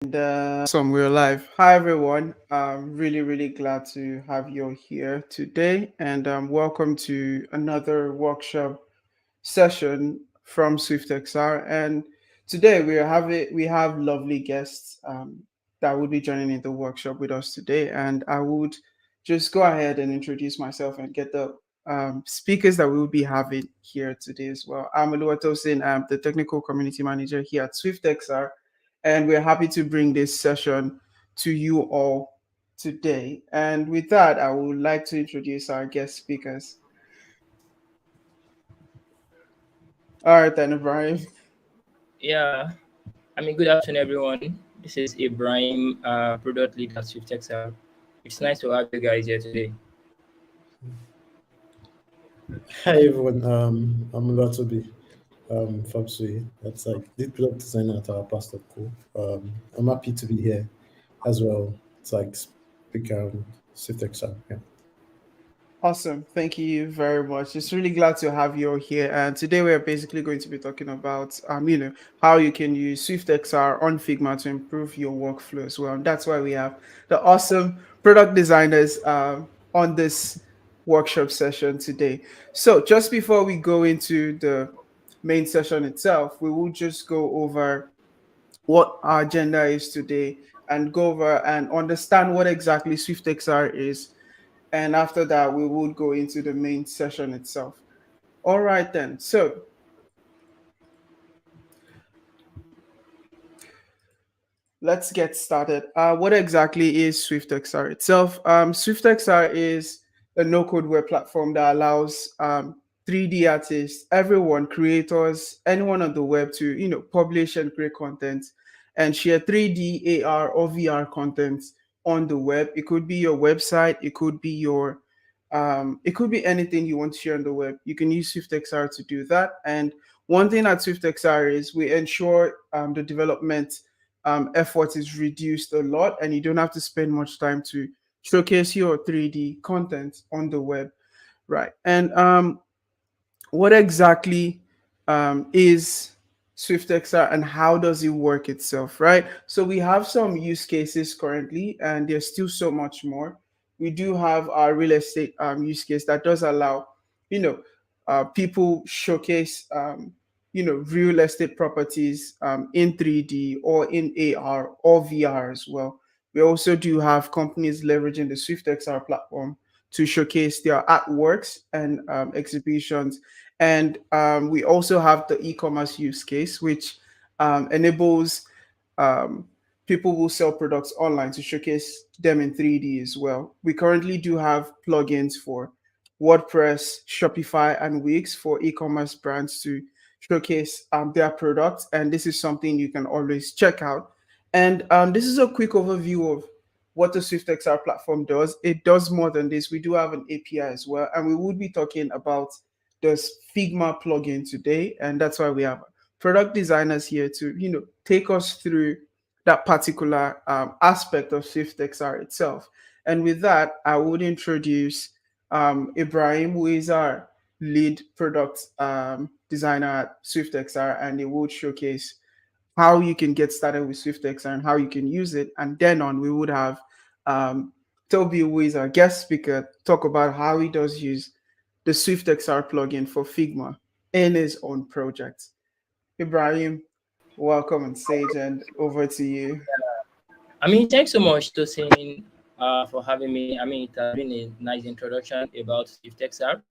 And awesome, we're live. Hi, everyone. I'm really glad to have you all here today, and welcome to another workshop session from SwiftXR. And today we have lovely guests that will be joining in the workshop with us today. And I would just go ahead and introduce myself and get the speakers that we will be having here today as well. I'm Oluwatosin. I'm the technical community manager here at SwiftXR, and we're happy to bring this session to you all today. And with that, I would like to introduce our guest speakers. All right, then, Ibrahim. Yeah, good afternoon, everyone. This is Ibrahim, product lead at SwiftXR. It's nice to have you guys here today. Hi everyone, I'm Latobi from Sui. That's like lead product designer at our pastor cool. I'm happy to be here as well. It's like speak Swift exam. Yeah. Awesome. Thank you very much. It's really glad to have you all here. And today we're basically going to be talking about how you can use SwiftXR on Figma to improve your workflow as well. And that's why we have the awesome product designers on this workshop session today. So just before we go into the main session itself, we will just go over what our agenda is today and go over and understand what exactly SwiftXR is, and after that we would go into the main session itself. All right then, so let's get started. What exactly is SwiftXR itself? SwiftXR is a no-code web platform that allows 3D artists, everyone, creators, anyone on the web to publish and create content and share 3D, AR, or VR content on the web. It could be your website, it could be it could be anything you want to share on the web. You can use SwiftXR to do that. And one thing at SwiftXR is we ensure the development effort is reduced a lot, and you don't have to spend much time to showcase your 3D content on the web, right? And what exactly is SwiftXR and how does it work itself, right? So we have some use cases currently, and there's still so much more. We do have our real estate use case that does allow, people showcase, real estate properties in 3D or in AR or VR as well. We also do have companies leveraging the SwiftXR platform to showcase their artworks and exhibitions. And we also have the e-commerce use case, which enables um, people who sell products online to showcase them in 3D as well. We currently do have plugins for WordPress, Shopify, and Wix for e-commerce brands to showcase their products. And this is something you can always check out. And this is a quick overview of what the SwiftXR platform does. It does more than this. We do have an API as well, and we would be talking about this Figma plugin today, and that's why we have product designers here to take us through that particular aspect of SwiftXR itself. And with that, I would introduce Ibrahim, who is our lead product designer at SwiftXR, and he would showcase how you can get started with SwiftXR and how you can use it. And then on, we would have Toby, who is our guest speaker, talk about how he does use the SwiftXR plugin for Figma in his own project. Ibrahim, welcome on stage and over to you. Thanks so much, Tosin, for having me. It has been a nice introduction about SwiftXR.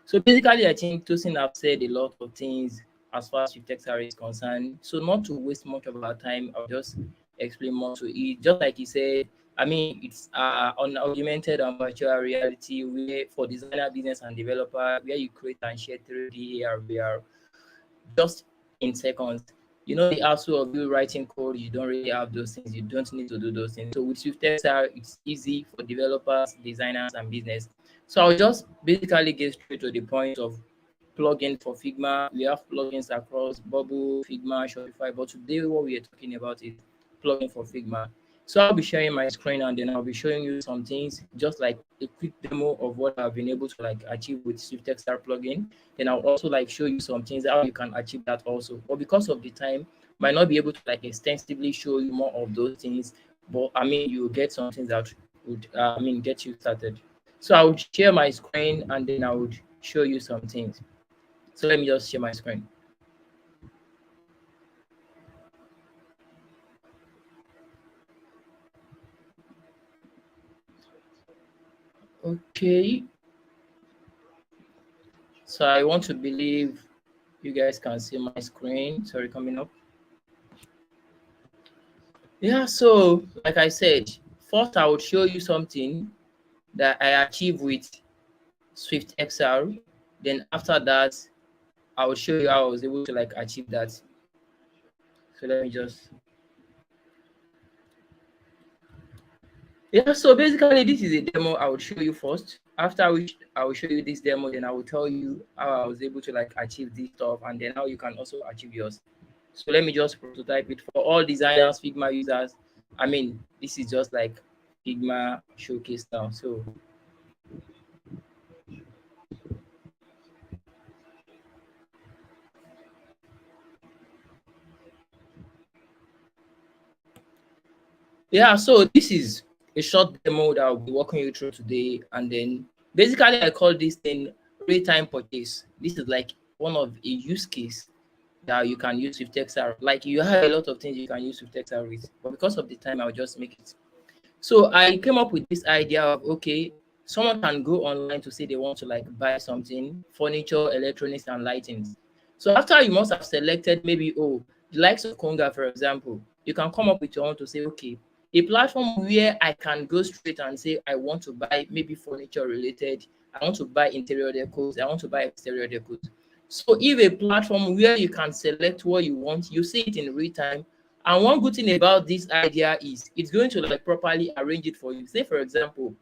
So basically, I think Tosin have said a lot of things as far as SwiftXR is concerned. So not to waste much of our time, I'll just explain more to it. Just like he said, it's on augmented and virtual reality where for designer, business, and developer, where you create and share 3D AR, VR just in seconds. The hassle of you writing code, you don't really have those things. You don't need to do those things. So with SwiftXR, it's easy for developers, designers, and business. So I'll just basically get straight to the point of plugin for Figma. We have plugins across Bubble, Figma, Shopify, but today what we are talking about is plugin for Figma. So I'll be sharing my screen and then I'll be showing you some things, just like a quick demo of what I've been able to achieve with SwiftXR plugin. Then I'll also show you some things how you can achieve that also. But because of the time, might not be able to like extensively show you more of those things, but I mean, you get some things that would get you started. So I would share my screen and then I would show you some things. So let me just share my screen. Okay. So I want to believe you guys can see my screen. Sorry, coming up. Yeah, so like I said, first I would show you something that I achieved with SwiftXR. Then after that, I will show you how I was able to like achieve that. So let me just. Yeah, so basically this is a demo I will show you first. After which I will show you this demo, then I will tell you how I was able to like achieve this stuff and then how you can also achieve yours. So let me just prototype it for all designers, Figma users. I mean, this is just like Figma showcase now. So yeah, so this is a short demo that I'll be walking you through today. And then basically I call this thing real-time purchase. This is like one of a use case that you can use with SwiftXR. Like you have a lot of things you can use with SwiftXR with, but because of the time, I'll just make it. So I came up with this idea of, okay, someone can go online to say they want to like buy something, furniture, electronics, and lightings. So after you must have selected maybe, oh, the likes of Konga, for example, you can come up with your own to say, okay, a platform where I can go straight and say, I want to buy maybe furniture related, I want to buy interior decors, I want to buy exterior decors. So if a platform where you can select what you want, you see it in real time. And one good thing about this idea is it's going to like properly arrange it for you. Say, for example,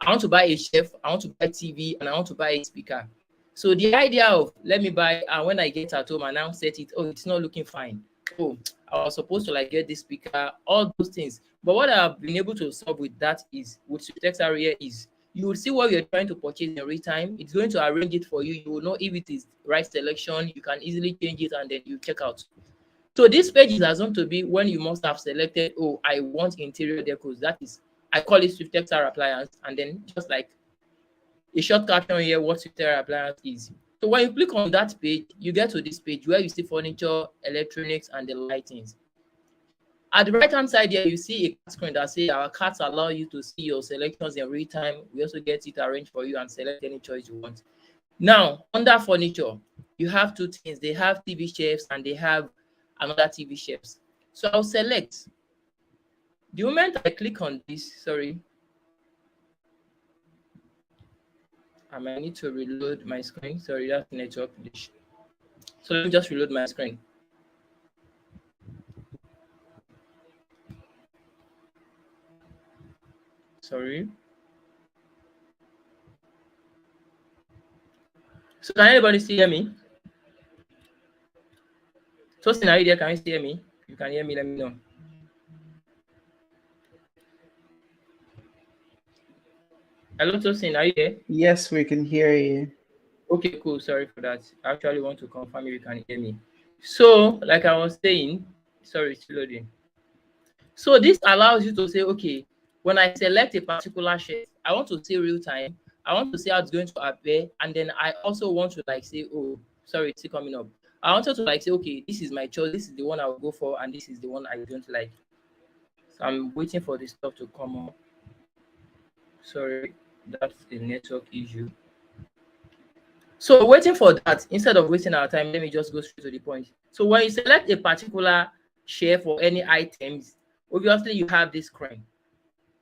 I want to buy a shelf, I want to buy TV, and I want to buy a speaker. So the idea of let me buy, and when I get at home and now set it, oh, it's not looking fine. Oh, I was supposed to like get this speaker, all those things. But what I've been able to solve with that is with SwiftXR here is you will see what you're trying to purchase in real time. It's going to arrange it for you. You will know if it is right selection. You can easily change it and then you check out. So this page is assumed to be when you must have selected, oh, I want interior decors. That is, I call it SwiftXR appliance, and then just like a short caption here, what SwiftXR appliance is. So when you click on that page, you get to this page where you see furniture, electronics, and the lightings. At the right hand side here, you see a cart screen that says our carts allow you to see your selections in real time. We also get it arranged for you and select any choice you want. Now, under furniture, you have two things. They have TV shelves and they have another TV shelves. So I'll select. The moment I click on this, sorry, I might need to reload my screen. Sorry, that's network. So let me just reload my screen. Sorry. So can anybody still hear me? Tosin, are you there? Can you still hear me? If you can hear me, let me know. Hello, Tosin, are you there? Yes, we can hear you. Okay, cool. Sorry for that. I actually want to confirm if you can hear me. So, like I was saying, sorry, it's loading. So this allows you to say, okay, when I select a particular shirt, I want to see real time. I want to see how it's going to appear. And then I also want to like say, oh, sorry, it's still coming up. I wanted to like say, okay, this is my choice. This is the one I will go for. And this is the one I don't like. So I'm waiting for this stuff to come up. Sorry, that's the network issue. So waiting for that, instead of wasting our time, let me just go straight to the point. So when you select a particular share for any items, obviously you have this screen.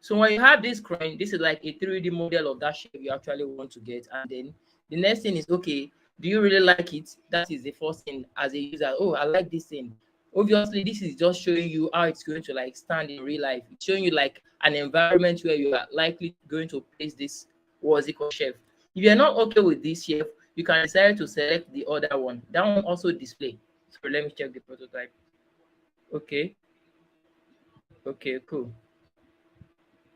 So when you have this screen, this is like a 3D model of that shape you actually want to get. And then the next thing is, okay, do you really like it? That is the first thing as a user. Oh, I like this thing. Obviously, this is just showing you how it's going to like stand in real life. It's showing you like an environment where you are likely going to place this, what's it called, shelf. If you're not okay with this shelf, you can decide to select the other one. That one also display. So let me check the prototype. Okay. Okay, cool.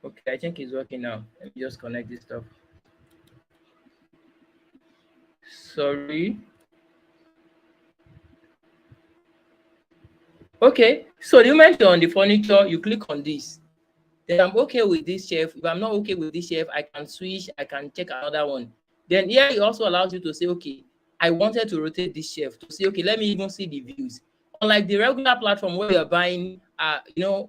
Okay, I think it's working now. Let me just connect this stuff. Sorry. Okay, so the moment you're on the furniture, you click on this. Then I'm okay with this shelf. If I'm not okay with this shelf, I can switch, I can check another one. Then here it also allows you to say, okay, I wanted to rotate this shelf to say, okay, let me even see the views. Unlike the regular platform where you're buying,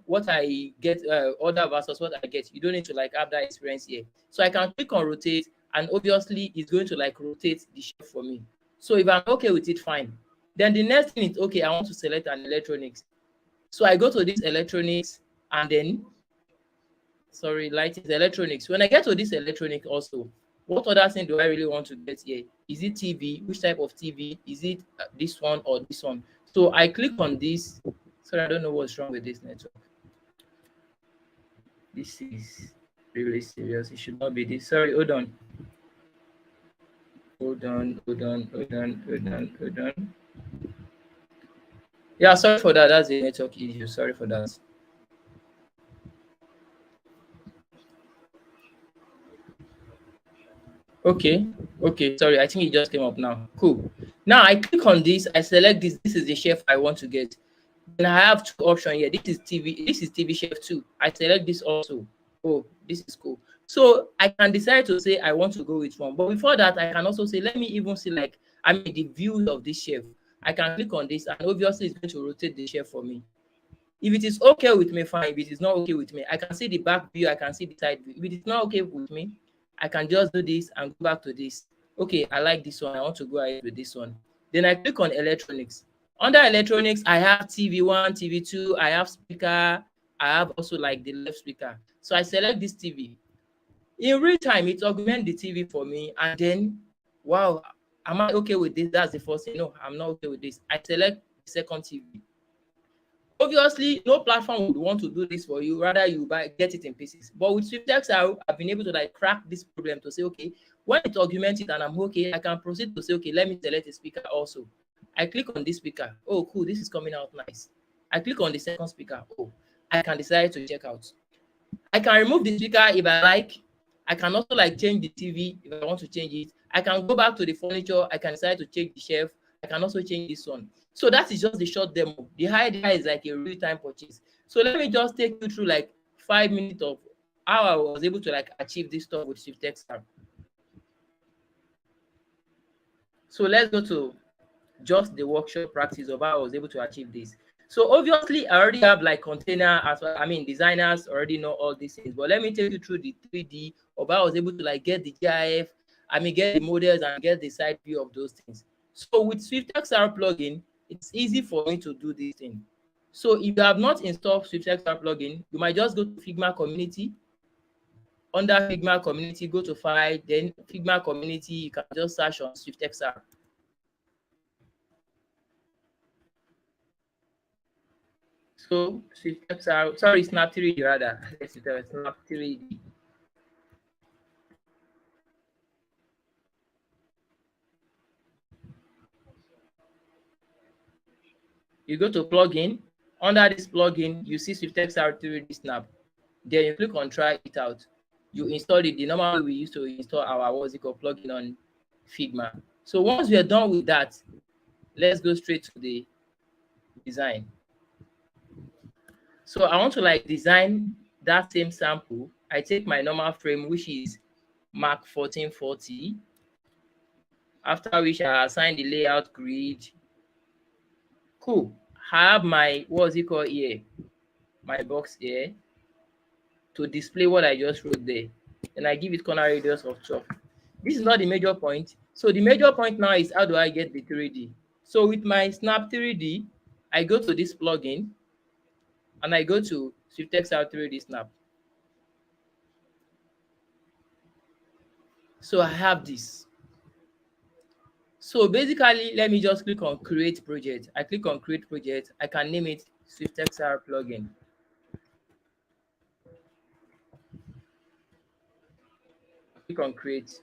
what I get, order versus what I get, you don't need to like have that experience here. So I can click on rotate, and obviously it's going to like rotate the shelf for me. So if I'm okay with it, fine. Then the next thing is, okay, I want to select an electronics. So I go to this electronics, and then sorry, lighting, electronics. When I get to this electronic also, what other thing do I really want to get here? Is it TV? Which type of TV? Is it this one or this one? So I click on this. Sorry, I don't know what's wrong with this network. This is really serious. It should not be this. Sorry, hold on. Hold on. Yeah, sorry for that. That's a network issue. Sorry for that. Okay, sorry, I think it just came up now. Cool. Now I click on this, I select this. This is the shelf I want to get. Then I have two options here. This is TV shelf 2. I select this also. Oh, this is cool. So I can decide to say I want to go with one. But before that, I can also say, let me even see the view of this shelf. I can click on this, and obviously it's going to rotate the shelf for me. If it is okay with me, fine. If it is not okay with me, I can see the back view, I can see the side view. If it is not okay with me, I can just do this and go back to this. Okay, I like this one. I want to go ahead with this one. Then I click on electronics. Under electronics, I have TV1, TV2, I have speaker, I have also like the left speaker. So I select this TV. In real time, it augments the TV for me. And then, wow, am I okay with this? That's the first thing. No, I'm not okay with this. I select the second TV. Obviously, no platform would want to do this for you. Rather, you get it in pieces. But with SwiftXR, I've been able to like crack this problem to say, okay, when it augments it and I'm okay, I can proceed to say, okay, let me select a speaker also. I click on this speaker. Oh, cool, this is coming out nice. I click on the second speaker. Oh, I can decide to check out. I can remove the speaker if I like. I can also like change the TV if I want to change it. I can go back to the furniture. I can decide to change the shelf. I can also change this one. So that is just the short demo. The idea is like a real-time purchase. So let me just take you through like 5 minutes of how I was able to like achieve this stuff with SwiftXR. So let's go to just the workshop practice of how I was able to achieve this. So obviously I already have like container as well. I mean, designers already know all these things, but let me take you through the 3D of how I was able to like get the GIF, get the models and get the side view of those things. So with SwiftXR plugin, it's easy for me to do this thing. So if you have not installed SwiftXR plugin, you might just go to Figma community. Under Figma community, go to file, then Figma community, you can just search on SwiftXR. So SwiftXR, sorry, Snap3D rather. Let's Snap3D. You go to plugin. Under this plugin, you see SwiftXR 3D Snap. Then you click on try it out. You install it the normal way we used to install our plugin on Figma. So once we are done with that, let's go straight to the design. So I want to like design that same sample. I take my normal frame, which is Mark 1440. After which I assign the layout grid. Cool. I have my, what's it called here? My box here to display what I just wrote there. And I give it corner radius of 12. This is not the major point. So the major point now is how do I get the 3D? So with my Snap3D, I go to this plugin and I go to SwiftXR 3D Snap. So I have this. So basically, let me just click on create project. I click on create project. I can name it SwiftXR plugin. Click on create.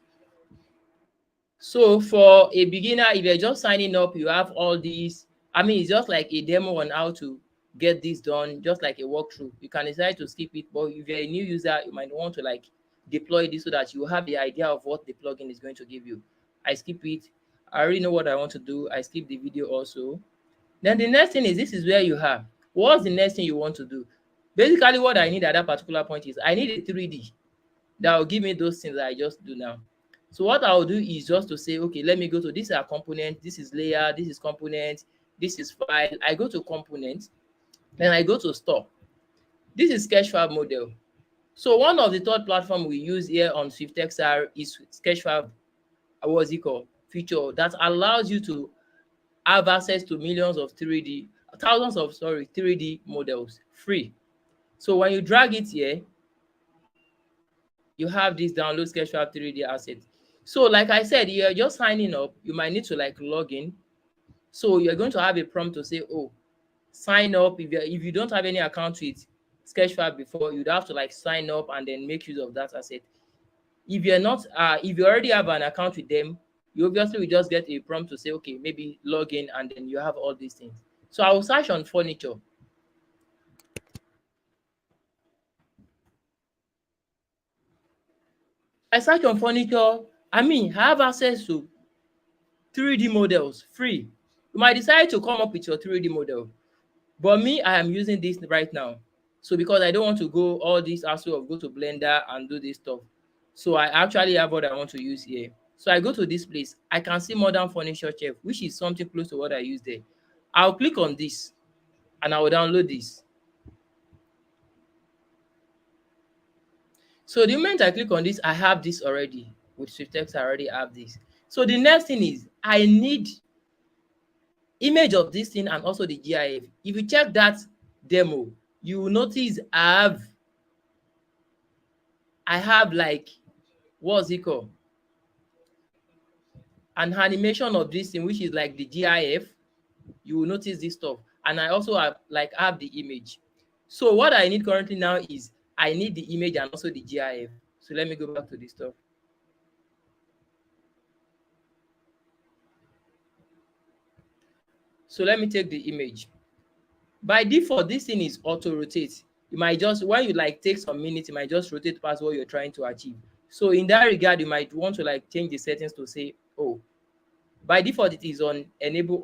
So for a beginner, if you're just signing up, you have all these. It's just like a demo on how to get this done, just like a walkthrough. You can decide to skip it, but if you're a new user, you might want to like deploy this so that you have the idea of what the plugin is going to give you. I skip it. I already know what I want to do. I skip the video also. Then the next thing is this is where you have What's the next thing you want to do? Basically, what I need at that particular point is I need a 3D that will give me those things that I just do now. So what I'll do is just to say, okay, let me go to this are component, this is layer, this is component, this is file. I go to component, then I go to store. This is Sketchfab model. So one of the third platform we use here on SwiftXR is Sketchfab, what's it called? Feature that allows you to have access to millions of 3D, thousands of 3D models free. So when you drag it here, you have this download Sketchfab 3D asset. So like I said, you're just signing up. You might need to like log in. So you're going to have a prompt to say, oh, sign up. If you don't have any account with Sketchfab before, you'd have to like sign up and then make use of that asset. If you're not, if you already have an account with them, you obviously will just get a prompt to say, okay, maybe log in, and then you have all these things. So I will search on furniture. I search on furniture. I mean, I have access to 3D models free. You might decide to come up with your 3D model, but me, I am using this right now. So because I don't want to go all this hassle of go to Blender and do this stuff, so I actually have what I want to use here. So I go to this place. I can see modern furniture chef, which is something close to what I use there. I'll click on this and I will download this. So the moment I click on this, I have this already. With SwiftXR, I already have this. So the next thing is I need image of this thing and also the GIF. If you check that demo, you will notice I have like, what's it called? An animation of this thing, which is like the GIF. You will notice this stuff. And I also have the image. So what I need currently now is I need the image and also the GIF. So let me go back to this stuff. So let me take the image. By default, this thing is auto rotate. You might just, when you like take some minutes, you might just rotate past what you're trying to achieve. So in that regard, you might want to like change the settings to say, oh, by default, it is on enable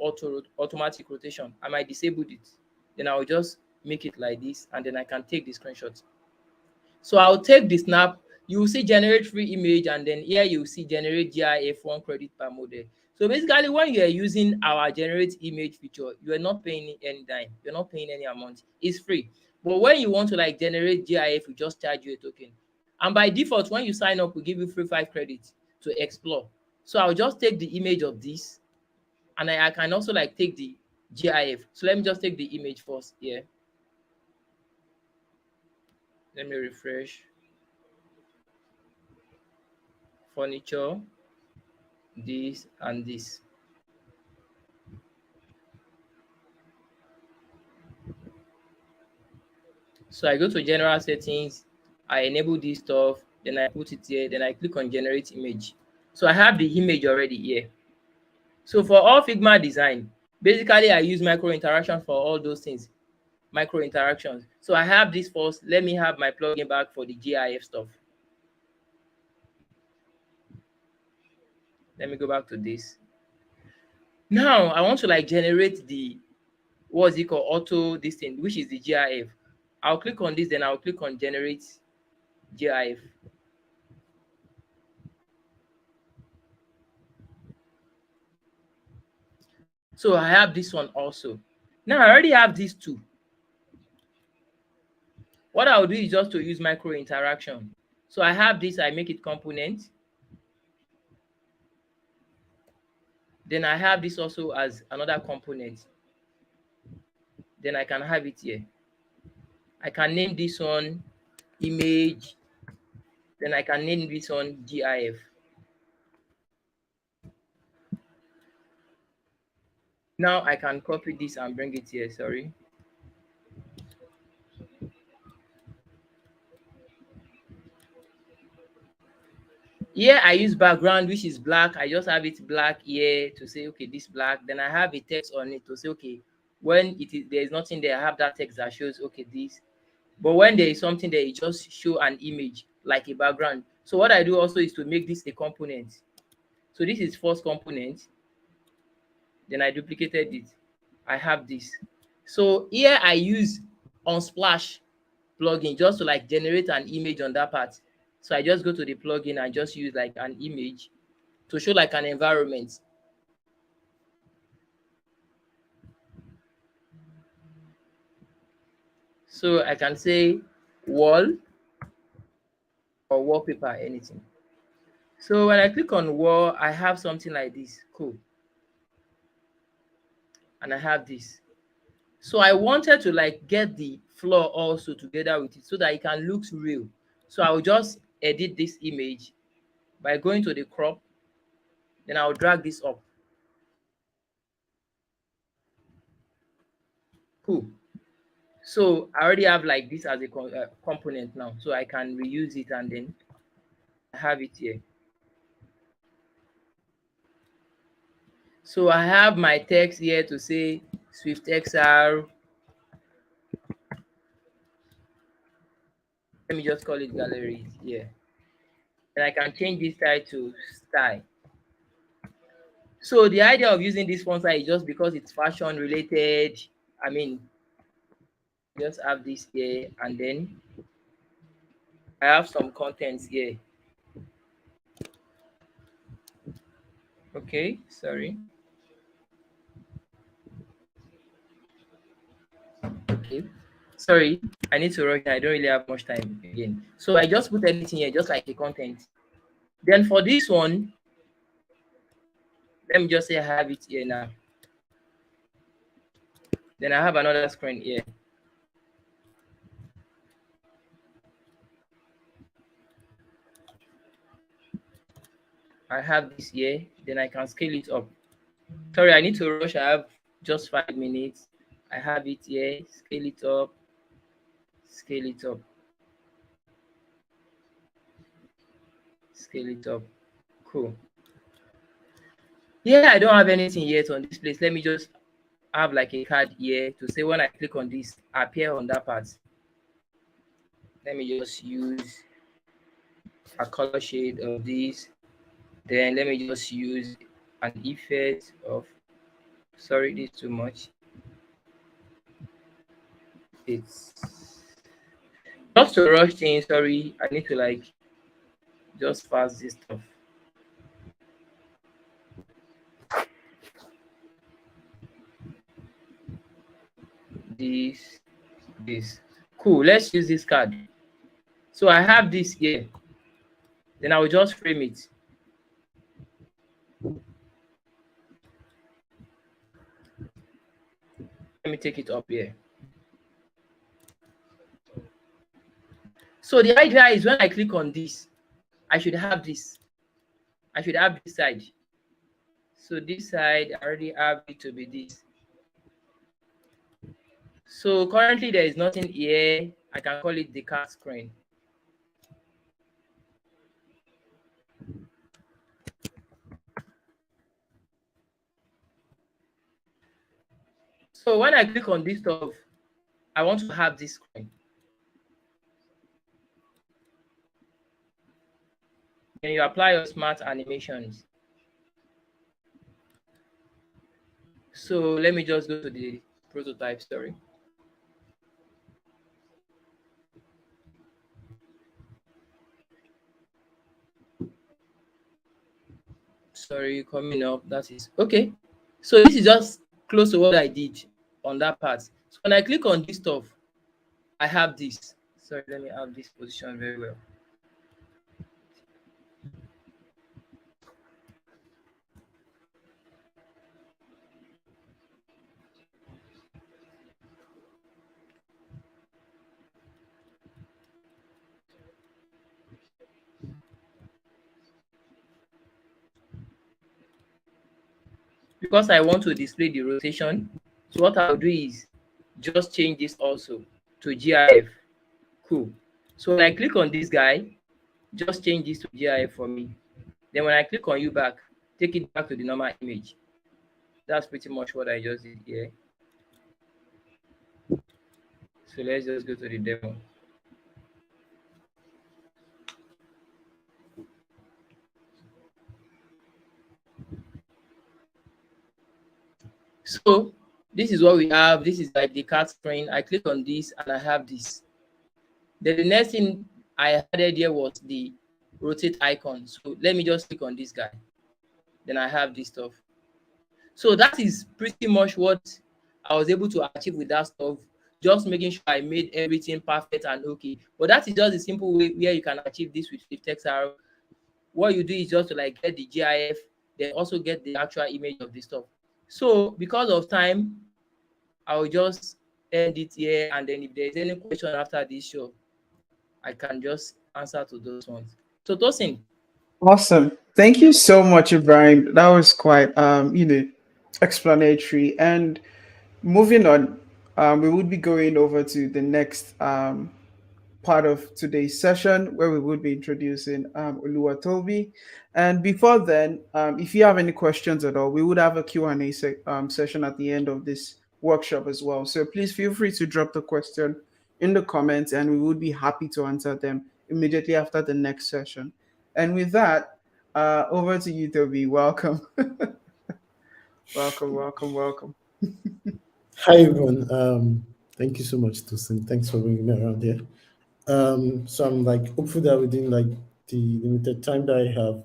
automatic rotation. I might disable it. Then I'll just make it like this, and then I can take the screenshot. So I'll take the snap. You will see generate free image, and then here you will see generate GIF 1 credit per model. So basically, when you are using our generate image feature, you are not paying any dime. You're not paying any amount. It's free. But when you want to like generate GIF, we just charge you a token. And by default, when you sign up, we give you free 5 credits to explore. So I'll just take the image of this, and I can also like take the GIF. So let me just take the image first here. Let me refresh. Furniture, this and this. So I go to general settings, I enable this stuff, then I put it here, then I click on generate image. So I have the image already here. So for all Figma design, basically I use micro interaction for all those things, micro interactions. So I have this first. Let me have my plugin back for the GIF stuff. Let me go back to this. Now I want to like generate the, what's it called, auto this thing, which is the GIF. I'll click on this, then I'll click on generate GIF. So I have this one also. Now I already have these two. What I'll do is just to use micro interaction. So I have this, I make it component. Then I have this also as another component. Then I can have it here. I can name this one image. Then I can name this one GIF. Now I can copy this and bring it here, sorry. Here I use background, which is black. I just have it black here to say, okay, this black. Then I have a text on it to say, okay, when it is there is nothing there, I have that text that shows, okay, this. But when there is something there, it just show an image like a background. So what I do also is to make this a component. So this is first component. Then I duplicated it. I have this. So here I use Unsplash plugin just to like generate an image on that part. So I just go to the plugin and just use like an image to show like an environment. So I can say wall or wallpaper, anything. So when I click on wall, I have something like this. Cool. And I have this. So I wanted to like get the floor also together with it so that it can look real. So I'll just edit this image by going to the crop. Then I'll drag this up. Cool. So I already have like this as a component now. So I can reuse it and then I have it here. So I have my text here to say SwiftXR. Let me just call it galleries here. And I can change this style to style. So the idea of using this font size is just because it's fashion related. I mean, just have this here and then I have some contents here. Okay, sorry. Okay, sorry, I need to rush. I don't really have much time again. So I just put anything here, just like a content. Then for this one, let me just say I have it here now. Then I have another screen here. I have this here, then I can scale it up. Sorry, I need to rush. I have just 5 minutes. I have it here, scale it up, scale it up, scale it up. Cool. Yeah, I don't have anything yet on this place. Let me just have like a card here to say when I click on this, appear on that part. Let me just use a color shade of this. Then let me just use an effect of, sorry, this is too much. It's just to rush things. Sorry, I need to like just pass this stuff. This. Cool. Let's use this card. So I have this here. Then I will just frame it. Let me take it up here. So the idea is when I click on this, I should have this. I should have this side. So this side, I already have it to be this. So currently there is nothing here. I can call it the card screen. So when I click on this stuff, I want to have this screen. Then you apply your smart animations. So let me just go to the prototype story. Sorry, coming up. That is okay. So this is just close to what I did on that part. So when I click on this stuff, I have this. Sorry, let me have this position very well. Because I want to display the rotation, so what I'll do is just change this also to GIF. Cool. So when I click on this guy, just change this to GIF for me. Then when I click on you back, take it back to the normal image. That's pretty much what I just did here. So let's just go to the demo. So this is what we have. This is like the card screen. I click on this and I have this. Then the next thing I added here was the rotate icon. So let me just click on this guy. Then I have this stuff. So that is pretty much what I was able to achieve with that stuff. Just making sure I made everything perfect and okay. But that is just a simple way where you can achieve this with SwiftXR. What you do is just to like get the GIF, then also get the actual image of the stuff. So because of time, I will just end it here. And then if there's any question after this show, I can just answer to those ones. So Tosin, Awesome. Thank you so much, Ibrahim. That was quite, explanatory. And moving on, we would be going over to the next part of today's session where we would be introducing Oluwatobi. And before then, if you have any questions at all, we would have a Q&A session at the end of this workshop as well. So please feel free to drop the question in the comments and we would be happy to answer them immediately after the next session. And with that, over to you, Toby. Welcome. Welcome, welcome, welcome. Hi everyone. Thank you so much, Tosin. Thanks for bringing me around here. So I'm like hopeful that within like the limited time that I have,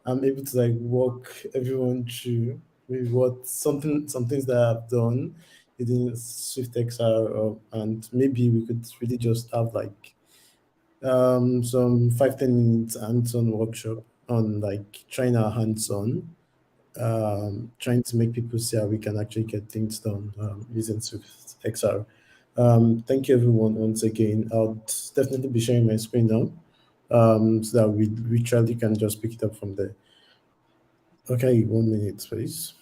I'm able to like walk everyone through maybe what some things that I've done within SwiftXR, and maybe we could really just have like some 5-10 minutes hands-on workshop on like trying our hands on, trying to make people see how we can actually get things done using SwiftXR. Thank you everyone once again. I'll definitely be sharing my screen now, so that we literally can just pick it up from there. Okay, 1 minute, please.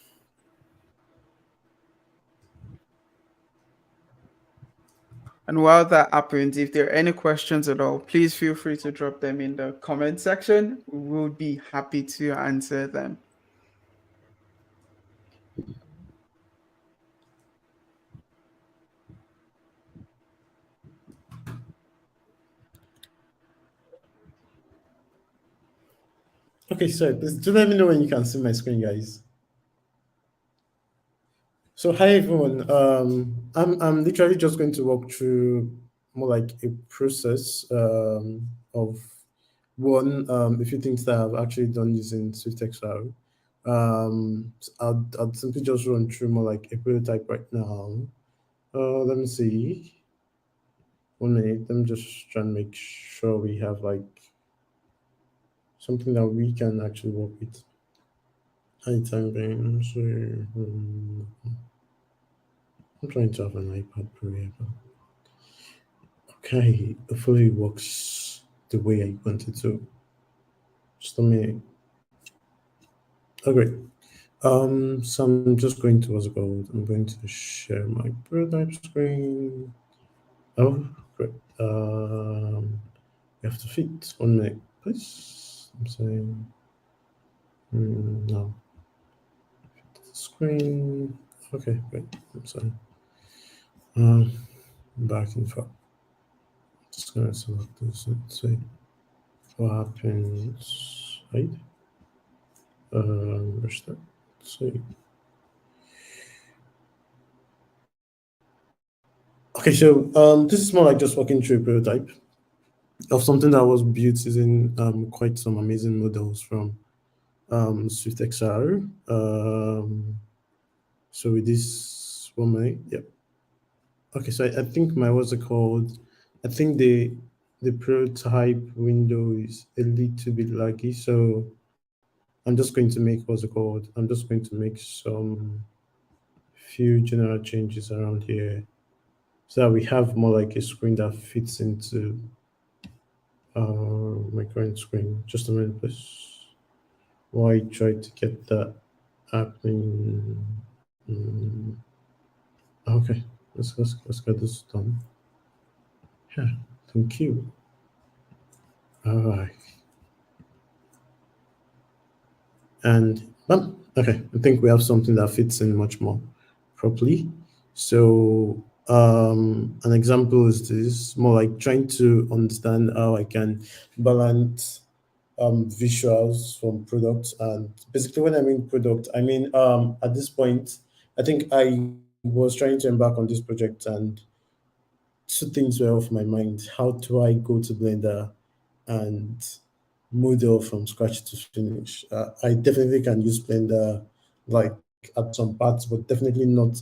And while that happens, if there are any questions at all, please feel free to drop them in the comment section. We will be happy to answer them. Okay, so please do let me know when you can see my screen, guys. So hi everyone. I'm literally just going to walk through more like a process of a few things that I've actually done using SwiftXR. I'll simply just run through more like a prototype right now. Let me see. 1 minute. Let me just try and make sure we have like something that we can actually work with. Hi, time being. So, I'm trying to have an iPad Pro here. Okay, hopefully it works the way I wanted to. Just a minute. Oh, great. So I'm just going to what's it called? I'm going to share my prototype screen. Oh, great. You have to fit 1 minute, please. I'm saying no. Screen. Okay, great. I'm sorry. Back in front. Just gonna select this and see what happens. Right. Restart. See. Okay, so this is more like just walking through a prototype of something that was built using quite some amazing models from SwiftXR. So with this 1 minute, yep. Okay, so I think my what's it called? I think the prototype window is a little bit laggy, so I'm just going to make what's it called? I'm just going to make some few general changes around here so that we have more like a screen that fits into my current screen. Just a minute, please. Why try to get that happening? Okay, let's get this done. Yeah, thank you. All right. And okay, I think we have something that fits in much more properly. So an example is this, more like trying to understand how I can balance visuals from products. And basically when I mean product, I mean at this point, I think I was trying to embark on this project, and two things were off my mind. How do I go to Blender and model from scratch to finish? I definitely can use Blender like at some parts, but definitely not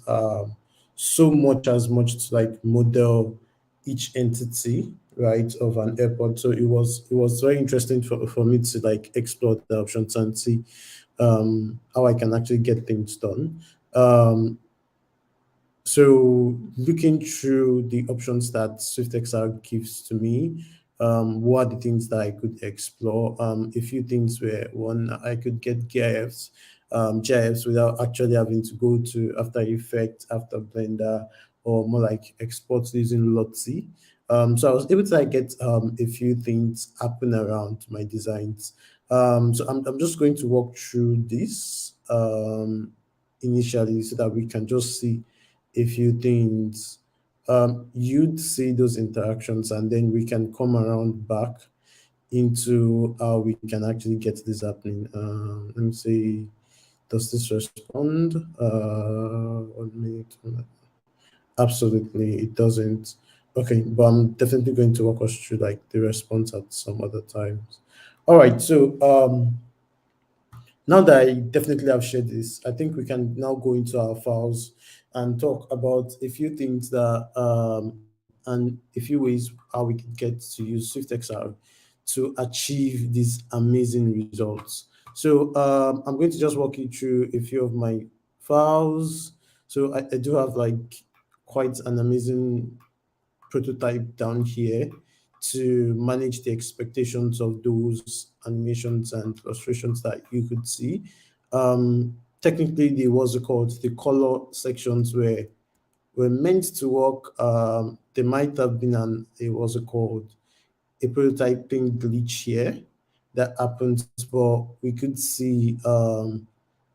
so much to like model each entity, right, of an airport. So it was very interesting for me to like explore the options and see how I can actually get things done. Um, so looking through the options that SwiftXR gives to me, what are the things that I could explore? A few things were one, I could get GIFs without actually having to go to After Effects, After Blender, or more like export using Lotzi. So I was able to like, get a few things happen around my designs. So I'm just going to walk through this initially so that we can just see a few things. You'd see those interactions, and then we can come around back into how we can actually get this happening. Let me see. Does this respond? 1 minute. Absolutely, it doesn't. Okay, but I'm definitely going to walk us through like the response at some other times. All right, so now that I definitely have shared this, I think we can now go into our files and talk about a few things that and a few ways how we can get to use SwiftXR to achieve these amazing results. So I'm going to just walk you through a few of my files. So I do have like quite an amazing prototype down here to manage the expectations of those animations and illustrations that you could see. Technically, the what's it called? The color sections were meant to work. There might have been a what's it called? A prototyping glitch here that happens, but we could see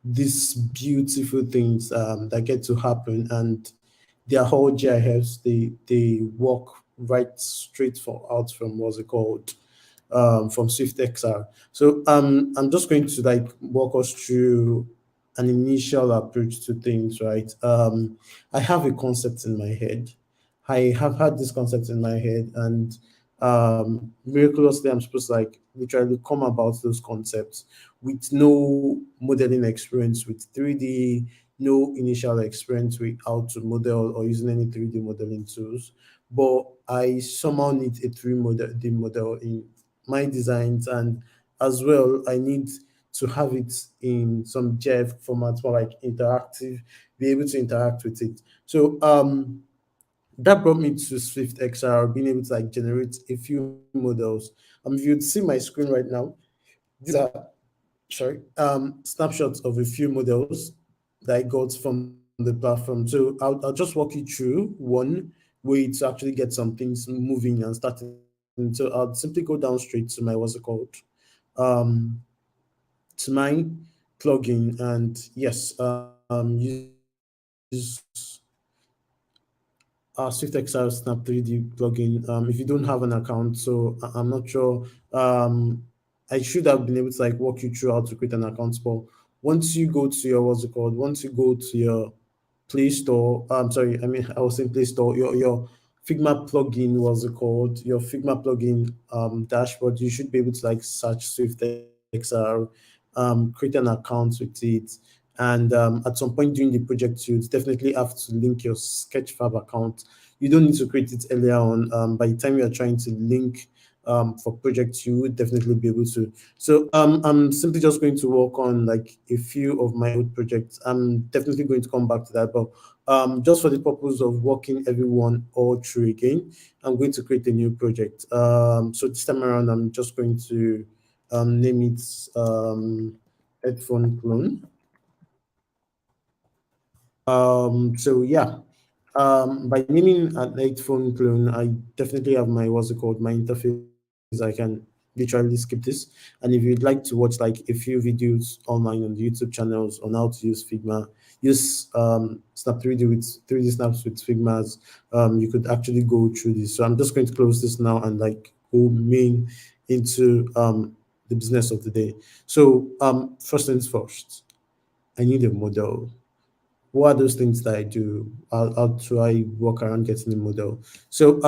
these beautiful things that get to happen, and their whole GIFs, they work right straight out from what's it called, from SwiftXR. So I'm just going to like walk us through an initial approach to things, right? I have a concept in my head. I have had this concept in my head, and miraculously, I'm supposed to like literally come about those concepts with no modeling experience with 3D, no initial experience with how to model or using any 3D modeling tools. But I somehow need a 3D model in my designs, and as well, I need to have it in some GIF format, more like interactive, be able to interact with it. So that brought me to SwiftXR, being able to like generate a few models. If you'd see my screen right now, these are snapshots of a few models that I got from the platform. So I'll just walk you through one way to actually get some things moving and starting. So I'll simply go down straight to my what's it called, um, to my plugin, and yes, use SwiftXR Snap3D plugin. If you don't have an account, so I'm not sure. I should have been able to like walk you through how to create an account. But once you go to your what's it called? Once you go to your Play Store, I'm sorry, I mean I was saying Play Store. Your Figma plugin was it called? Your Figma plugin dashboard. You should be able to like search SwiftXR, create an account with it, and at some point during the project, you definitely have to link your Sketchfab account. You don't need to create it earlier on. By the time you are trying to link for projects, you would definitely be able to. So I'm simply just going to work on like a few of my old projects. I'm definitely going to come back to that, but just for the purpose of walking everyone all through again, I'm going to create a new project. So this time around, I'm just going to name it headphone clone. So yeah, by naming an headphone clone, I definitely have my what's it called, my interface. I can literally skip this, and if you'd like to watch like a few videos online on the YouTube channels on how to use Figma, use Snap3D with 3D snaps with Figmas, you could actually go through this. So I'm just going to close this now and like go main into the business of the day. So first things first, I need a model. what are those things that I do? How do I work around getting the model? So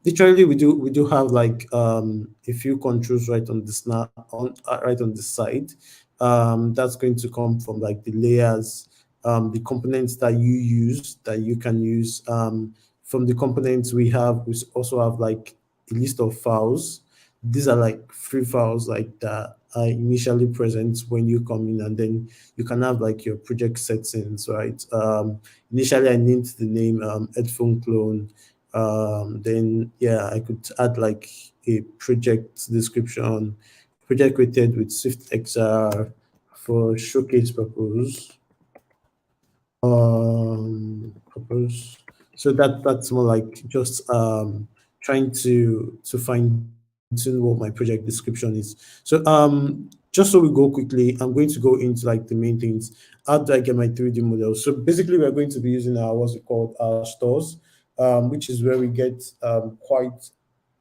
literally we do have like a few controls right on the snap on right on the side. That's going to come from like the layers, the components that you use that you can use. From the components we also have like a list of files. These are like free files like that are initially present when you come in, and then you can have like your project settings, right? Initially, I named the name headphone clone. Then yeah, I could add like a project description, project created with SwiftXR for showcase purpose. So that's more like just trying to fine tune what my project description is. So just so we go quickly, I'm going to go into like the main things. How do I get my 3D models? So basically, we're going to be using our what's it called, our stores, which is where we get quite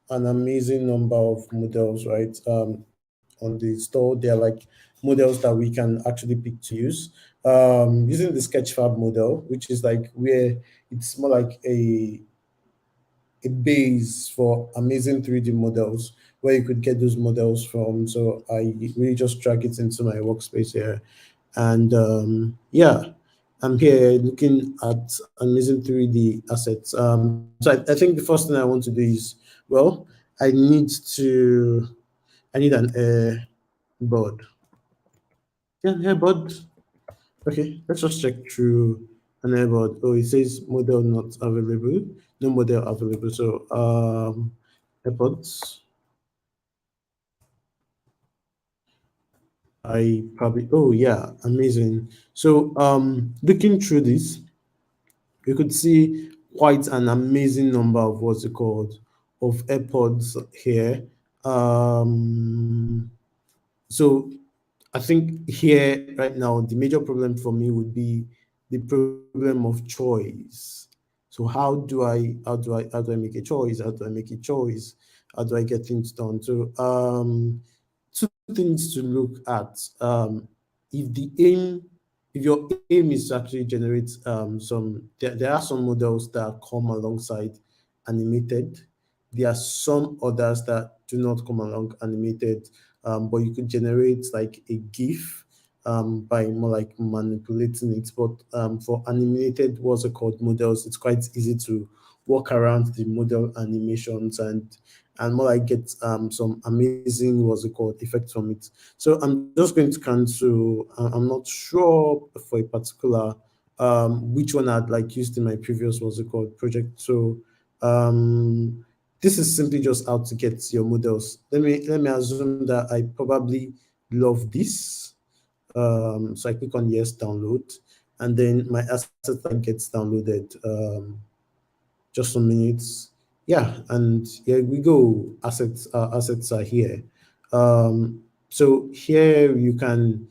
an amazing number of models, right? On the store, they're like models that we can actually pick to use. Using the Sketchfab model, which is like where it's more like a base for amazing 3D models where you could get those models from. So I really just drag it into my workspace here. And yeah, I'm here looking at amazing 3D assets. So I think the first thing I want to do is, well, I need to, I need an board. Yeah, AirBud. Okay, let's just check through an AirBud. Oh, it says model not available. No model available. So AirPods. I probably, oh yeah, amazing. So looking through this, you could see quite an amazing number of what's it called of AirPods here. Um so I think here right now the major problem for me would be the problem of choice. So how do I make a choice? How do I make a choice? How do I get things done? So two things to look at. If the aim if your aim is to actually generate there are some models that come alongside animated. There are some others that do not come along animated, but you could generate like a GIF by more like manipulating it. But for animated, what's it called, models, it's quite easy to work around the model animations and more like get some amazing what's it called effects from it. So I'm just going to cancel. I'm not sure for a particular which one I'd like used in my previous what's it called project. So this is simply just how to get your models. Let me assume that I probably love this. So I click on yes, download, and then my asset that gets downloaded. Just some minutes. Yeah, and here we go. Assets are here. So here you can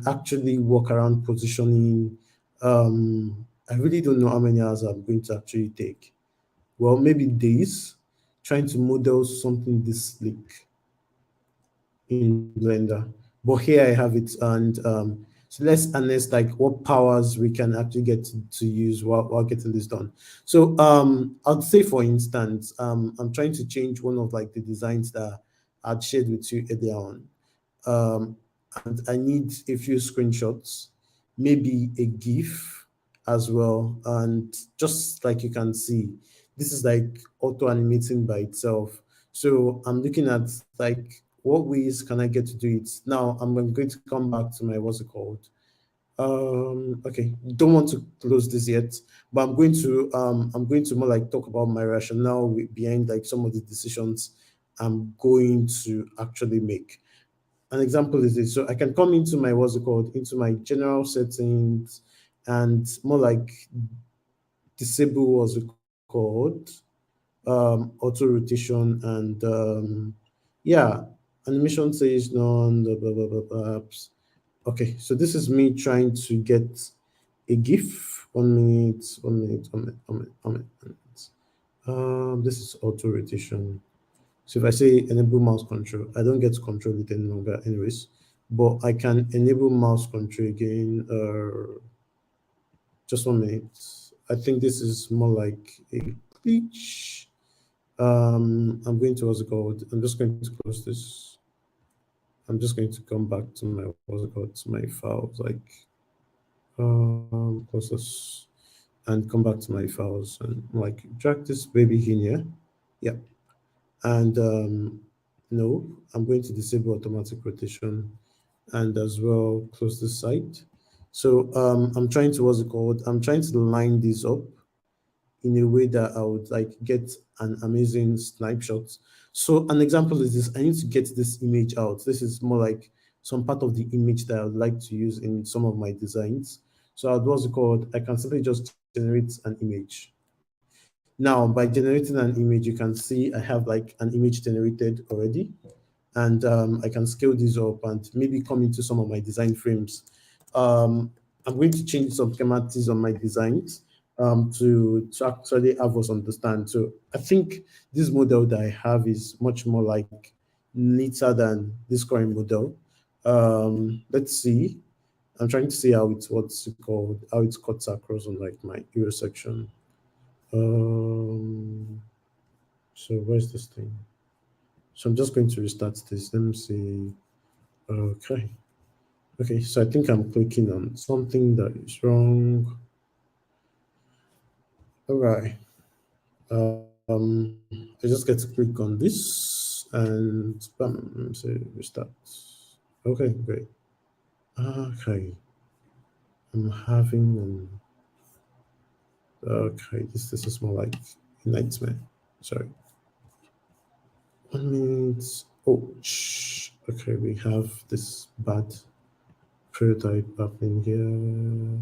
actually walk around positioning. I really don't know how many hours I'm going to actually take. Well, maybe days trying to model something this sleek in Blender. But here I have it, and so let's harness like what powers we can actually get to use while getting this done. So I'd say, for instance, I'm trying to change one of like the designs that I'd shared with you earlier on. Um, and I need a few screenshots, maybe a GIF as well. And just like you can see, this is like auto animating by itself. So I'm looking at like what ways can I get to do it. Now I'm going to come back to my what's it called. Okay, don't want to close this yet, but I'm going to more like talk about my rationale behind like some of the decisions I'm going to actually make. An example is this. So I can come into my what's it called, into my general settings, and more like disable what's it called, auto rotation, and yeah, animation says none, blah, blah, blah, blah, blah. Okay, so this is me trying to get a GIF. 1 minute, 1 minute, 1 minute, 1 minute, 1 minute. This is auto rotation. So if I say enable mouse control, I don't get to control it any longer anyways, but I can enable mouse control again. Just 1 minute. I think this is more like a glitch. I'm going to, what's it called? I'm just going to close this. I'm just going to come back to my, what's it called, to my files, like close this and come back to my files and like drag this baby in here. Yeah. And no, I'm going to disable automatic rotation and as well close this site. So I'm trying to, what's it called? I'm trying to line this up in a way that I would like get an amazing snapshot. So an example is this: I need to get this image out. This is more like some part of the image that I would like to use in some of my designs. So what's it called? I can simply just generate an image. Now, by generating an image, you can see I have like an image generated already, and I can scale this up and maybe come into some of my design frames. I'm going to change some schematics on my designs to actually have us understand. So I think this model that I have is much more like neater than this current model. Let's see. I'm trying to see how it's what's it called, how it cuts across on like my hero section. So where's this thing? So I'm just going to restart this. Let me see. Okay. Okay, so I think I'm clicking on something that is wrong. All right. I just get to click on this and bam, let me say restart. Okay, great. Okay. I'm having an okay, this is more like a nightmare. Sorry. 1 minute. Oh, shh. Okay, we have this bad prototype happening here.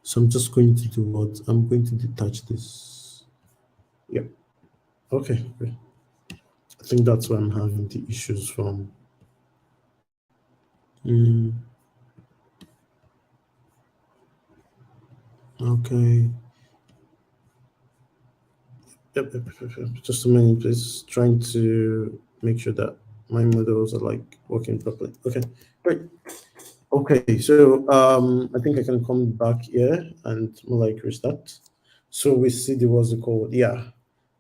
So I'm just going to do what? I'm going to detach this. Yep. Okay, great. I think that's where I'm having the issues from. Okay. Yep. Just a minute, please. Trying to make sure that my models are like working properly. Okay, great. Okay, so I think I can come back here and more like restart. So we see the what's it called? Yeah,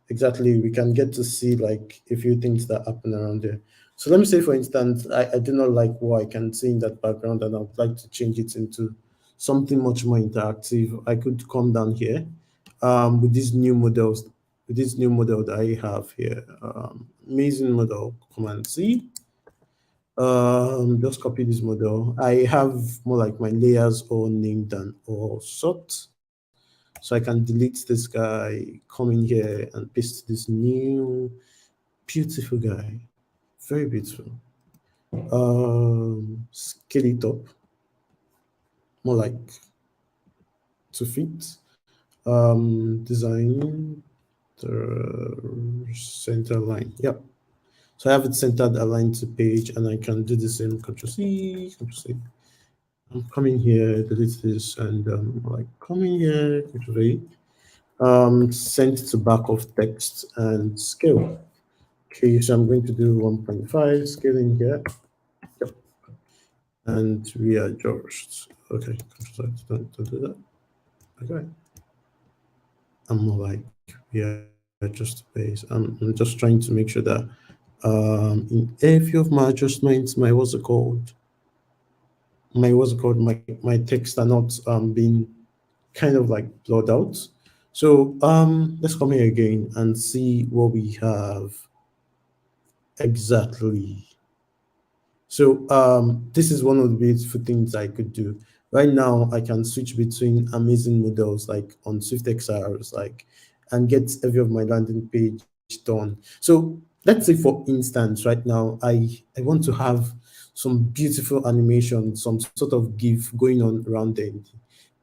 exactly. We can get to see like a few things that happen around there. So let me say, for instance, I do not like what I can see in that background, and I would like to change it into something much more interactive. I could come down here with these new models, with this new model that I have here. Amazing model, Command C. Just copy this model. I have more like my layers all named and all sort. So I can delete this guy, come in here and paste this new beautiful guy. Very beautiful. Scale it up, more like to fit. Design the center line. Yep. So I have it centered aligned to page, and I can do the same. Control C, Control C. I'm coming here, delete this, and like coming here, Control V. Send to back of text and scale. Okay, so I'm going to do 1.5 scaling here. Yep. And readjust. Okay, don't do that. Okay. I'm more like readjust base. I'm just trying to make sure that in a few of my adjustments, my my text are not being kind of like blurred out. So let's come here again and see what we have exactly. So this is one of the beautiful things I could do. Right now, I can switch between amazing models like on SwiftXR, like, and get every of my landing page done. So let's say, for instance, right now, I want to have some beautiful animation, some sort of GIF going on around there.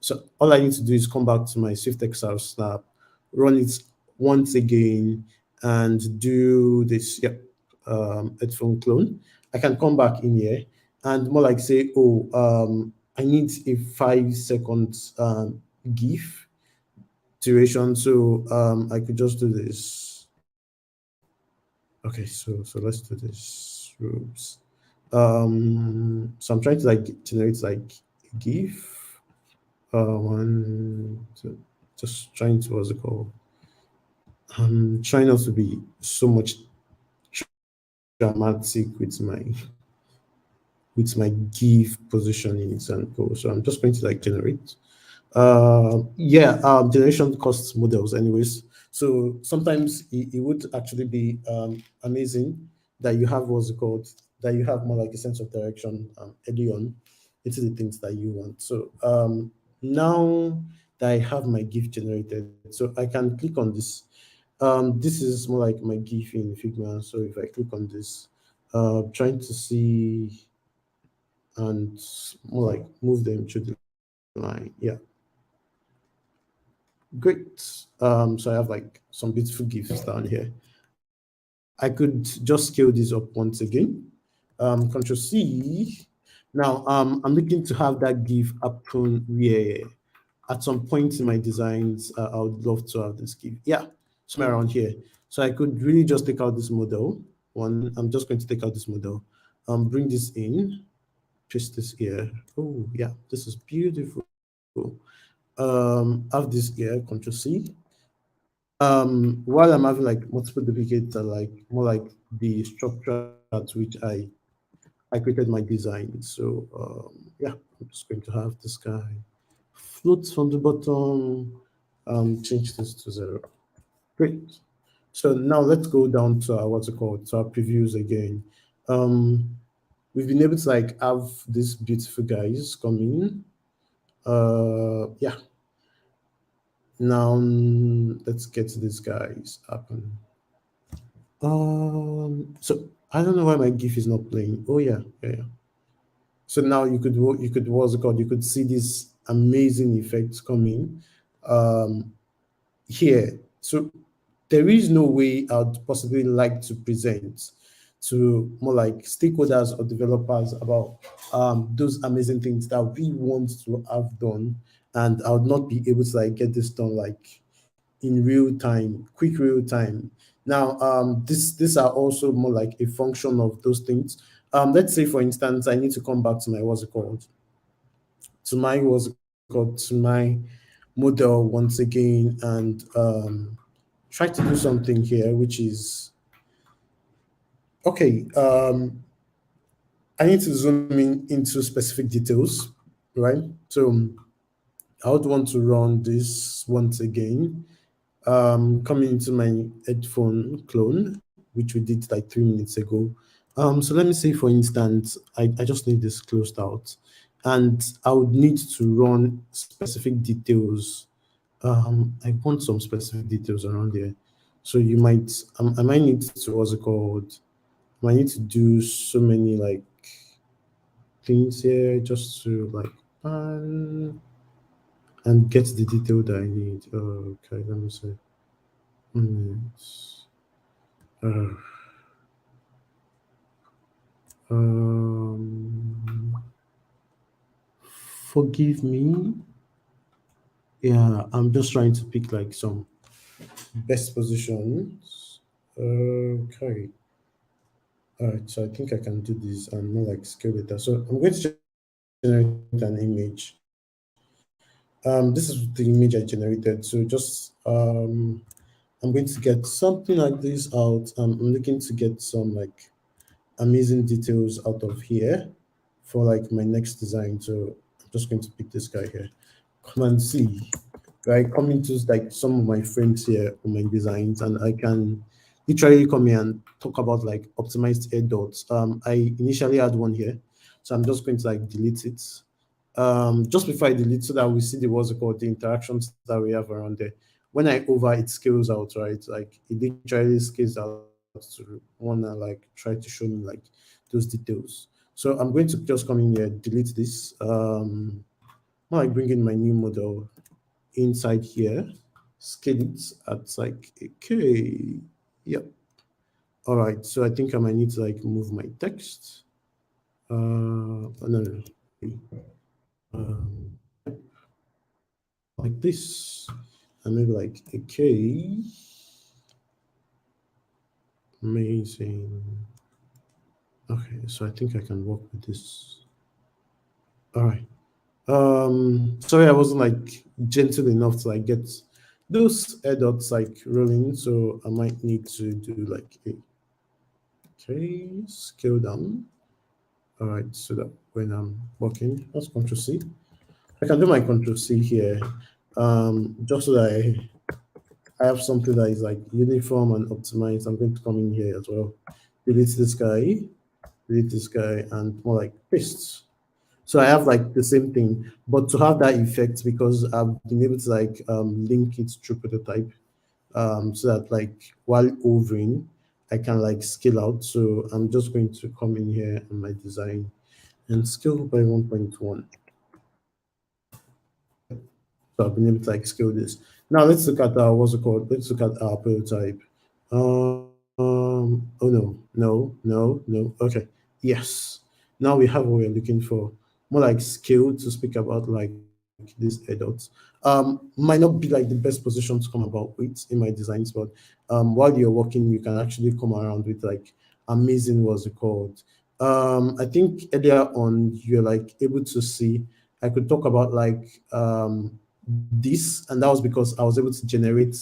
So all I need to do is come back to my SwiftXR Snap, run it once again, and do this. Yep, headphone clone. I can come back in here and more like say, oh, I need a 5 second GIF duration. So I could just do this. Okay, so let's do this. Oops. So I'm trying to like generate like a GIF. Just trying to, what's it called? I'm trying not to be so much dramatic with my GIF positioning example. So I'm just going to like generate. Generation costs models anyways. So sometimes it would actually be amazing that you have, what's it called, that you have more like a sense of direction early on into the things that you want. So now that I have my GIF generated, so I can click on this. This is more like my GIF in Figma. So if I click on this, trying to see and more like move them to the line. Yeah, great. So I have like some beautiful GIFs down here. I could just scale this up once again. Control C. Now, I'm looking to have that GIF happen where at some point in my designs, I would love to have this GIF. Yeah, somewhere around here. So I could really just take out this model. One, I'm just going to take out this model, bring this in, paste this here. Oh, yeah, this is beautiful. Have this here, Control C. While I'm having like multiple duplicates are like more like the structure at which I created my design. So yeah, I'm just going to have this guy float from the bottom, change this to 0. Great. So now let's go down to our, what's it called, to our previews again. We've been able to like have these beautiful guys come in. Yeah. Now let's get to these guys happen. So I don't know why my GIF is not playing. Oh yeah. So now what's it called? You could see these amazing effects coming here. So there is no way I'd possibly like to present to more like stakeholders or developers about those amazing things that we want to have done, and I would not be able to like get this done like in real time, quick real time. Now, these are also more like a function of those things. Let's say, for instance, I need to come back to my to my model once again and try to do something here, which is okay. I need to zoom in into specific details, right? So I would want to run this once again. Coming into my headphone clone, which we did like 3 minutes ago. So let me say, for instance, I just need this closed out, and I would need to run specific details. I want some specific details around there. So I might need to, what's it called? I might need to do so many like things here just to like and get the detail that I need. Okay, let me see. Minutes. Uh, um, Forgive me. Yeah, I'm just trying to pick like some best positions. Okay. All right, so I think I can do this and more like scale it down. So I'm going to generate an image. This is the image I generated. So just I'm going to get something like this out. I'm looking to get some like amazing details out of here for like my next design. So I'm just going to pick this guy here. Come and see, right? Come into like some of my frames here on my designs, and I can literally come here and talk about like optimized air dots. I initially had one here, so I'm just going to like delete it. Just before I delete, so that we see the, what's it called, the interactions that we have around there. When I over, it scales out, right? Like it literally scales out to wanna like try to show me like those details. So I'm going to just come in here, delete this. Now I bring in my new model inside here, scale it at like okay. Yep. All right. So I think I might need to like move my text. No. Yep. Like this, and maybe like okay. Amazing. Okay, so I think I can work with this. All right. Sorry, I wasn't like gentle enough to like get those dots like rolling, so I might need to do like a scale down. All right, so that when I'm working, that's Control C. I can do my Control C here, just so that I have something that is like uniform and optimized. I'm going to come in here as well. Delete this guy, and more like paste. So I have like the same thing, but to have that effect, because I've been able to like link it through prototype, so that like while hovering, I can like scale out. So I'm just going to come in here on my design and scale by 1.1. So I've been able to like scale this. Now let's look at what's it called? Let's look at our prototype. Oh no. Okay, yes. Now we have what we're looking for. More like scale to speak about like these adults. Might not be like the best position to come about with in my designs, but while you're working, you can actually come around with like amazing what's it called. I think earlier on you're like able to see I could talk about like this, and that was because I was able to generate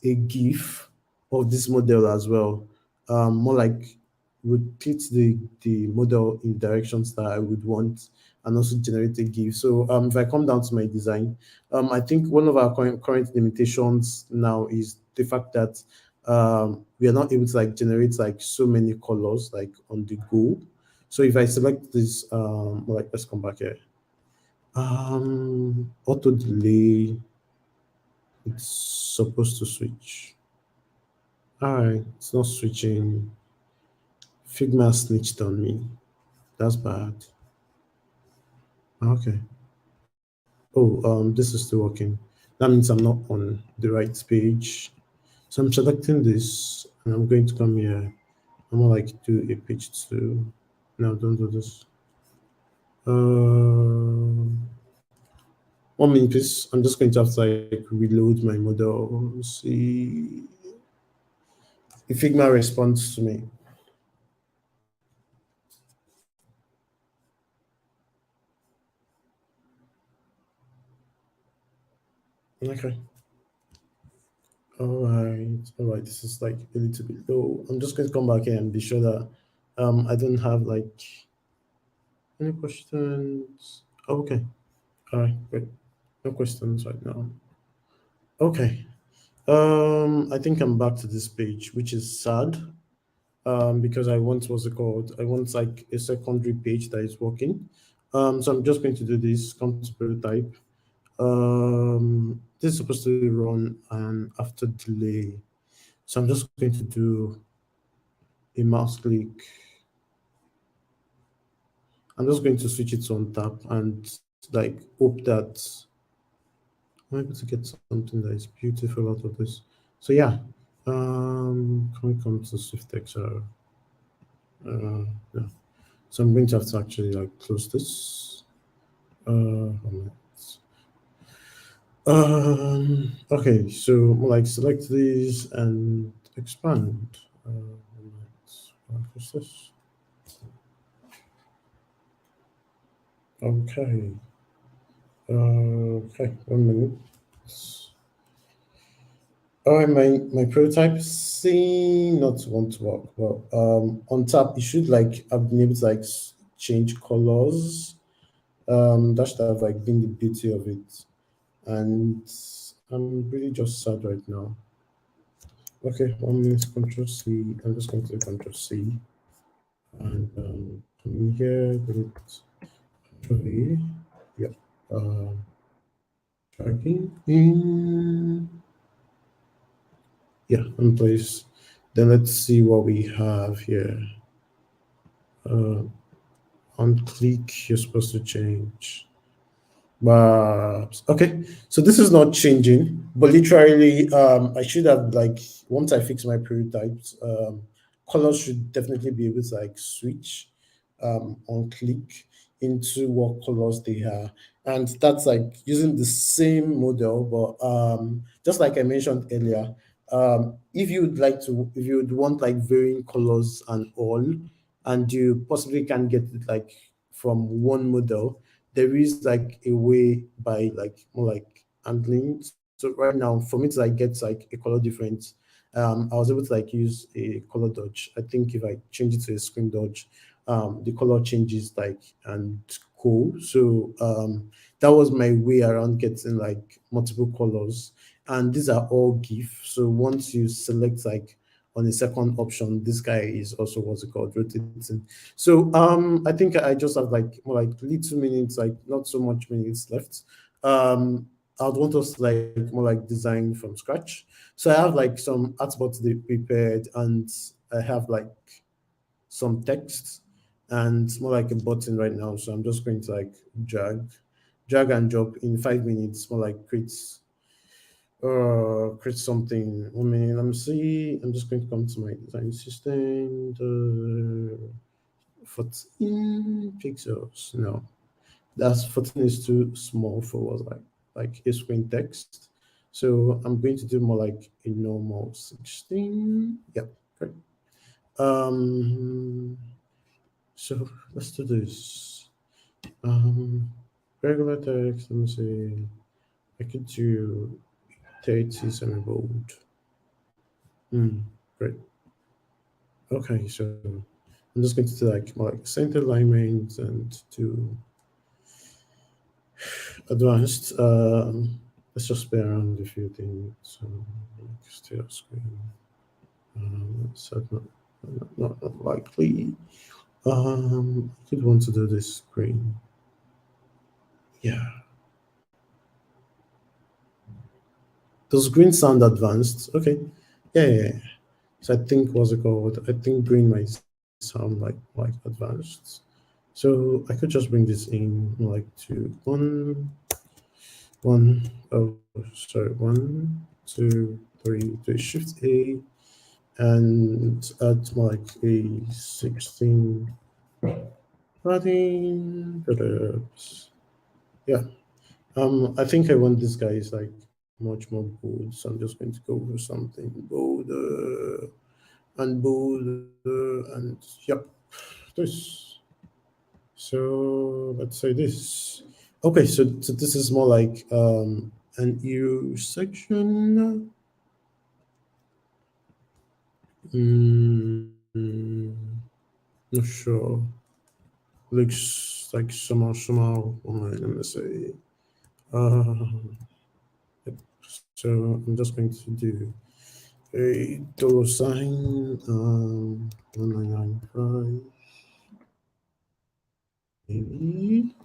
a GIF of this model as well. More like rotate the model in directions that I would want, and also generate a GIF. So if I come down to my design, I think one of our current limitations now is the fact that we are not able to like generate like so many colors like on the go. So if I select this, like let's come back here. Auto delay. It's supposed to switch. All right, it's not switching. Figma snitched on me. That's bad. Okay. Oh, this is still working. That means I'm not on the right page. So I'm selecting this, and I'm going to come here. I'm gonna like do a page 2. No, don't do this. 1 minute, please. I'm just going to have to like reload my model. See if Figma responds to me. Okay. All right. This is like a little bit low. I'm just going to come back here and be sure that I don't have like any questions. Okay. All right. Great. No questions right now. Okay. I think I'm back to this page, which is sad. Because I want what's it called? I want like a secondary page that is working. So I'm just going to do this. Come to prototype. This is supposed to run and after delay. So I'm just going to do a mouse click. I'm just going to switch it to on tap and like hope that I'm able to get something that is beautiful out of this. So yeah, can we come to SwiftXR? Yeah. So I'm going to have to actually like close this. Okay, so like select these and expand. What's this? Okay. Okay, 1 minute. All right, my prototype seem not to want to work. Well, on top, it should like have been able to like change colors. That should have like been the beauty of it. And I'm really just sad right now. Okay, 1 minute, Control C. I'm just going to do Control C. And come in here, Control V. Yeah. Tracking in. Yeah, in place. Then let's see what we have here. On click, you're supposed to change. But okay, so this is not changing, but literally, I should have like once I fix my prototypes, colors should definitely be able to like switch on click into what colors they are, and that's like using the same model, but just like I mentioned earlier, if you would want like varying colors and all, and you possibly can get it like from one model, there is like a way by like more like handling. So right now, for me to like get like a color difference, I was able to like use a color dodge. I think if I change it to a screen dodge, the color changes like and cool. So that was my way around getting like multiple colors, and these are all GIF. So once you select like on the second option, this guy is also what's it called rotating. So I think I just have like more like little minutes, like not so much minutes left. I'd want us to like more like design from scratch. So I have like some artboards they prepared, and I have like some text and more like a button right now. So I'm just going to like drag and drop in 5 minutes, more like create something. 1 minute. Let me see. I'm just going to come to my design system. 14 pixels. No, that's 14 is too small for what like a screen text. So I'm going to do more like a normal 16. Yeah, great. So let's do this. Regular text. Let me see. I could do 30 semi-bold. Great. Okay, so I'm just going to do like more like center alignment and do advanced. Let's just play around with a few things. So still screen. So not likely. I could want to do this screen. Yeah. Does green sound advanced? Okay. Yeah. So I think what's it called? I think green might sound like advanced. So I could just bring this in like to one, two, three, shift A, and add more like a 16 padding. Yeah. I think I want this guy is like much more bold, so I'm just going to go with something bolder and bolder, and yep, this. So let's say this. Okay, so this is more like an EU section. Not sure. Looks like somehow. Let me say. Yep. So I'm just going to do a $sign 1995 maybe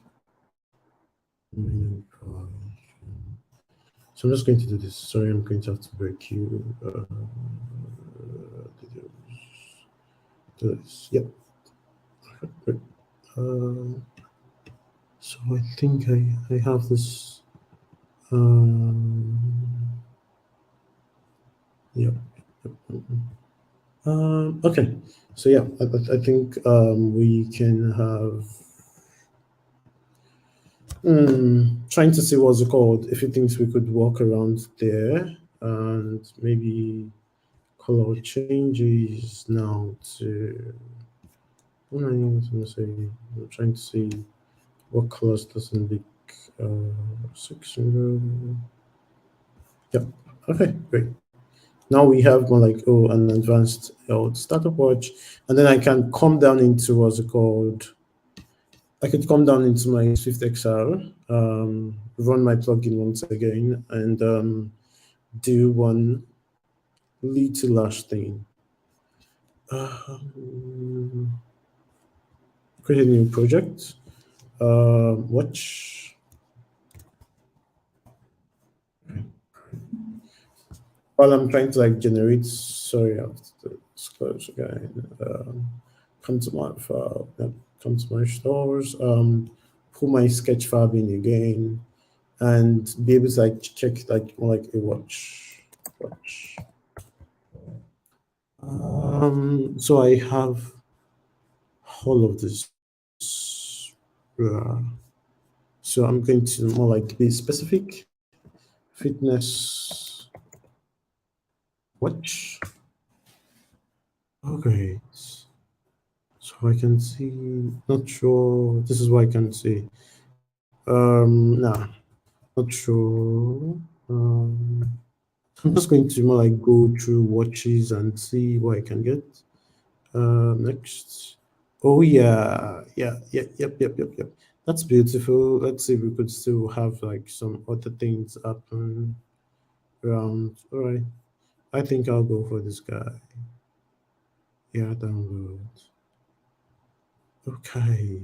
1995. So I'm just going to do this. Sorry, I'm going to have to break you. Do this. Yep. Great. So I think I have this. Yep. Okay. So yeah, I think we can have. Trying to see what's it called. If he thinks we could walk around there, and maybe color changes now to. I'm trying to see what colors doesn't look 600. Yep. Okay, great. Now we have more like an advanced startup watch, and then I can come down into what's it called. I could come down into my SwiftXR, run my plugin once again, and do one little last thing. Create a new project. Watch. While I'm trying to like generate, sorry, I have to disclose again. Come to my file, come to my stores, pull my sketch file in again, and be able to like check like more like a watch. So I have all of this. So I'm going to more like be specific. Fitness watch. Okay. So I can see. Not sure. This is what I can see. Nah, not sure. I'm just going to more like go through watches and see what I can get. Next. Oh yeah, yeah, yeah, yep. That's beautiful. Let's see if we could still have like some other things happen around. All right, I think I'll go for this guy. Yeah, download. Okay.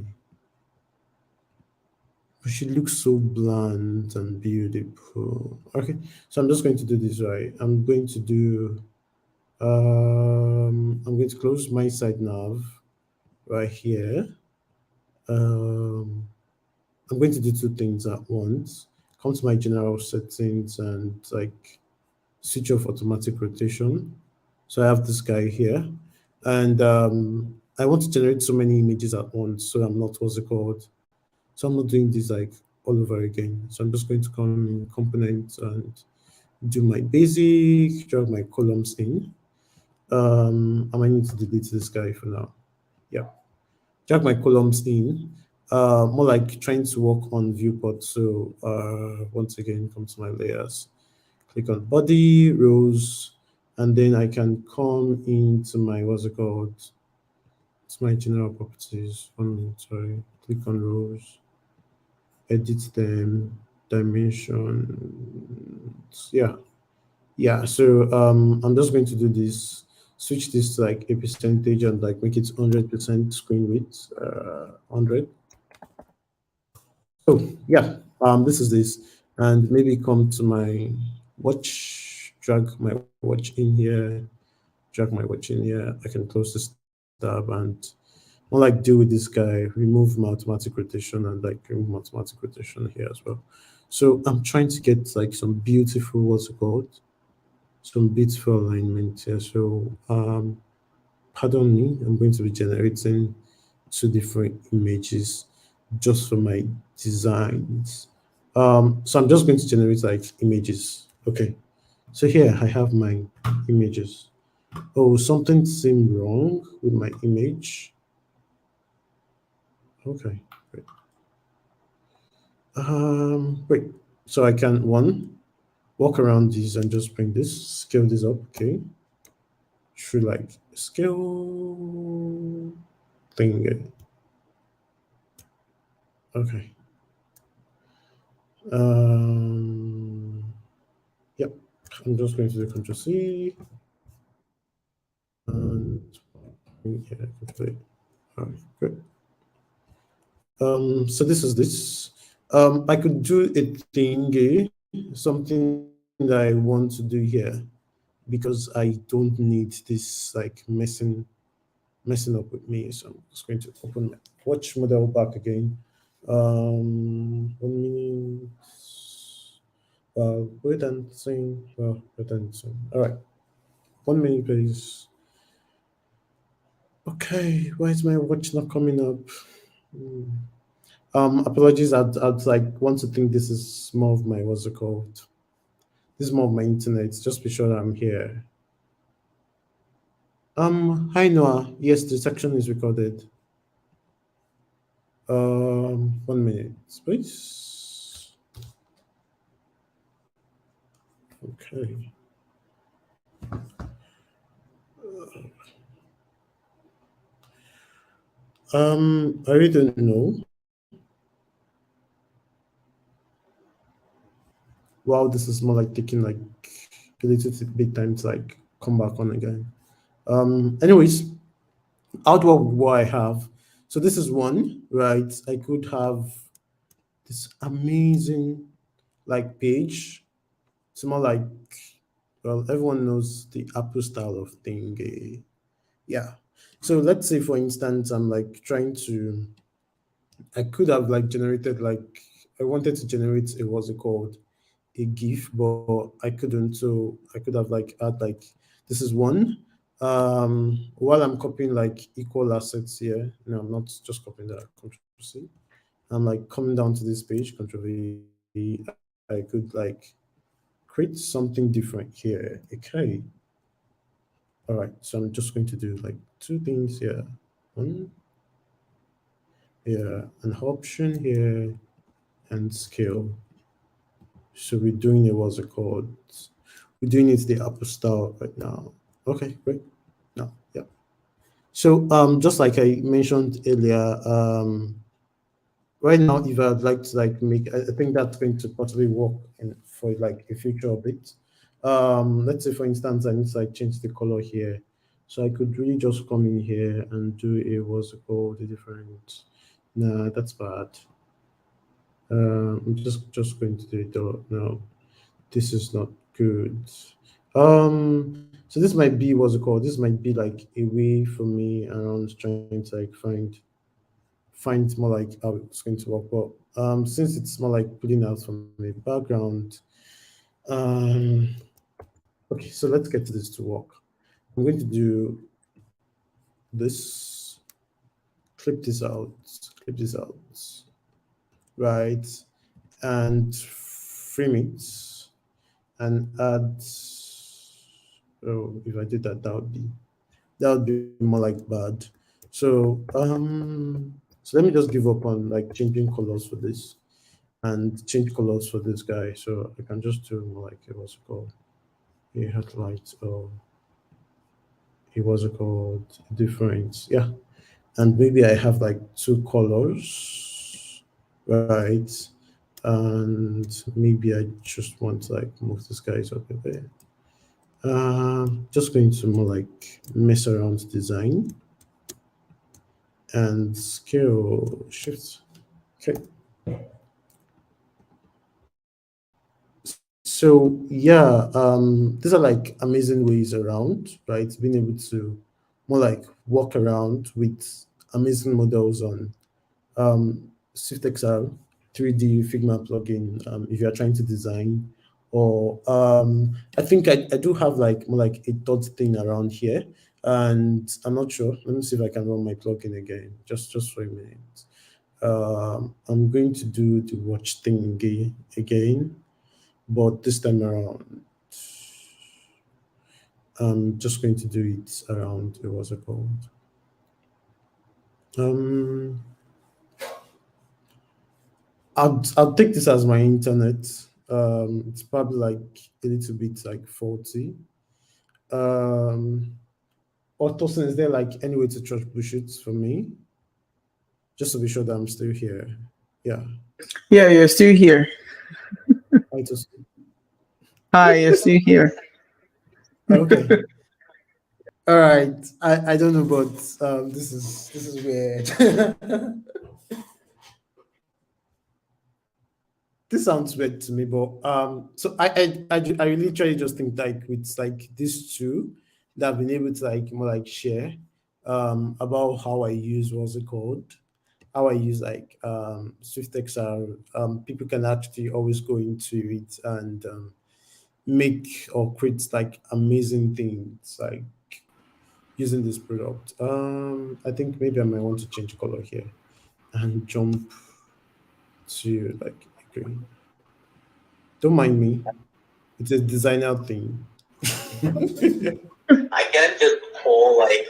But she looks so bland and beautiful. Okay, so I'm just going to do this right. I'm going to do. I'm going to close my side nav right here. Um, I'm going to do two things at once. Come to my general settings and like switch off automatic rotation. So I have this guy here, and I want to generate so many images at once. So I'm not what's it called. So I'm not doing this like all over again. So I'm just going to come in components and do my basic, drag my columns in. I might need to delete this guy for now. Yeah, drag my columns in. More like trying to work on viewport. So once again, come to my layers, click on body, rows, and then I can come into my, what's it called? It's my general properties. 1 minute, sorry. Click on rows, edit them, dimensions. Yeah. So I'm just going to do this, switch this to like a percentage and like make it 100% screen width, 100. So yeah, this is this, and maybe come to my watch, drag my watch in here, drag my watch in here. I can close this tab and more like deal with this guy, remove my automatic rotation and like remove my automatic rotation here as well. So I'm trying to get like some beautiful, what's it called? Some beautiful alignment here. So pardon me, I'm going to be generating two different images just for my designs. So I'm just going to generate like images. Okay. So here I have my images. Oh, something seemed wrong with my image. Okay, great. Wait. So I can walk around these and just bring this, scale this up. Okay. Should like scale thing. Okay. Yep. I'm just going to do Control C and yeah, complete. All right, good. So this is this. I could do a thing, something that I want to do here, because I don't need this like messing up with me. So I'm just going to open my watch model back again. 1 minute. Wait and sing. Wait and sing. All right. 1 minute, please. Okay, why is my watch not coming up? Apologies. I'd like want to think this is more of my, what's it called? This is more of my internet. Just be sure that I'm here. Hi Noah. Yes, the section is recorded. 1 minute, please. Okay. I really don't know. Wow, this is more like taking like a little bit time to like come back on again. Anyways, outward what I have. So this is one, right? I could have this amazing like page. It's more like, well, everyone knows the Apple style of thing. Yeah. So let's say, for instance, I'm like trying to, I could have like generated like, I wanted to generate a, what's it called? A GIF, but I couldn't. So I could have like add like, this is one. While I'm copying like equal assets here, no, I'm not just copying that, Control C. I'm like coming down to this page, Control V. I could like create something different here. Okay. All right. So I'm just going to do like two things here. One. yeah, an option here and scale. So we're doing it, what's it called? We're doing it the Apple style right now. Okay, great. No, yeah. So just like I mentioned earlier, right now, if I'd like to like make, I think that's going to possibly work in, for like a future of it. Let's say for instance, I need to like change the color here. So I could really just come in here and do a, what's it called, the different. Nah, that's bad. I'm just going to do it though. No, this is not good. So this might be, what's it called? This might be like a way for me around trying to like find more like how it's going to work. But since it's more like pulling out from a background, um, okay, so let's get to this to work. I'm going to do this, clip this out, right, and frame it and add. Oh, if I did that, that would be more like bad. So let me just give up on like changing colors for this and change colors for this guy. So I can just do more like, what's it called, a headlight, or it was called difference. Yeah. And maybe I have like two colors, right? And maybe I just want to like move this guys up a bit. Just going to more like mess around design and scale shift. Okay. So yeah, these are like amazing ways around, right? Being able to more like walk around with amazing models on SwiftXR 3D Figma plugin. If you are trying to design, or I think I do have like more like a dot thing around here, and I'm not sure. Let me see if I can run my plugin again. Just for a minute. I'm going to do the watch thing again, but this time around, I'm just going to do it around, what's it called? Um, I'll take this as my internet. It's probably like a little bit like faulty. Or Tosin, is there like any way to troubleshoot it for me? Just to be sure that I'm still here. Yeah. Yeah, you're still here. I just Hi, you're still here. okay. All right. I don't know, but this is weird. This sounds weird to me, but so I literally just think like with like these two that I've been able to like more like share about how I use, what's it called, how I use like SwiftXR. People can actually always go into it and make or create like amazing things like using this product. I think maybe I might want to change color here and jump to like green. Don't mind me. It's a designer thing. I can't just pull like.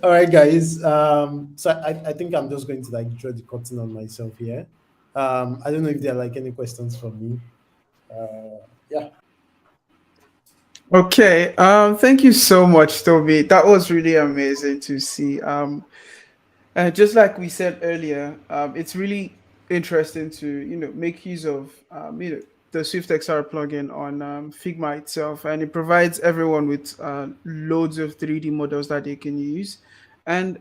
All right, guys. So I think I'm just going to like draw the curtain on myself here. I don't know if there are like any questions for me. Yeah. Okay. Thank you so much, Toby. That was really amazing to see. Just like we said earlier, it's really interesting to make use of the SwiftXR plugin on Figma itself, and it provides everyone with loads of 3D models that they can use. And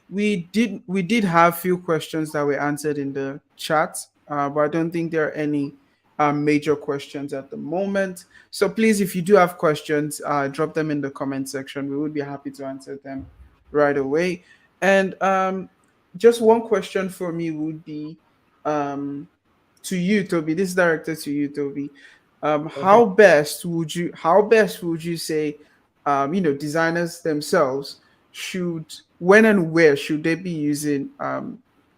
we did have few questions that were answered in the chat, but I don't think there are any major questions at the moment. So please, if you do have questions, drop them in the comment section. We would be happy to answer them right away. And just one question for me would be um, to you, Toby. This is directed to you, Toby. Okay. How best would you say designers themselves should, when and where should they be using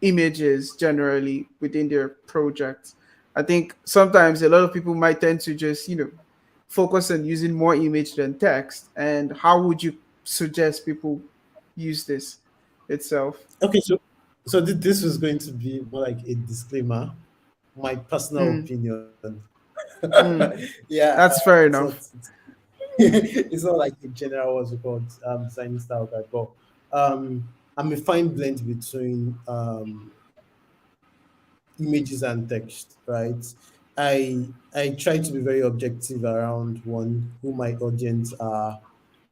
images generally within their projects? I think sometimes a lot of people might tend to just focus on using more image than text. And how would you suggest people use this? itself. Okay, so this was going to be more like a disclaimer, my personal Mm, opinion. mm, Yeah, that's it's fair not enough. it's not like a general what's it called designing style guide, but I'm a fine blend between images and text, right? I try to be very objective around one who my audience are.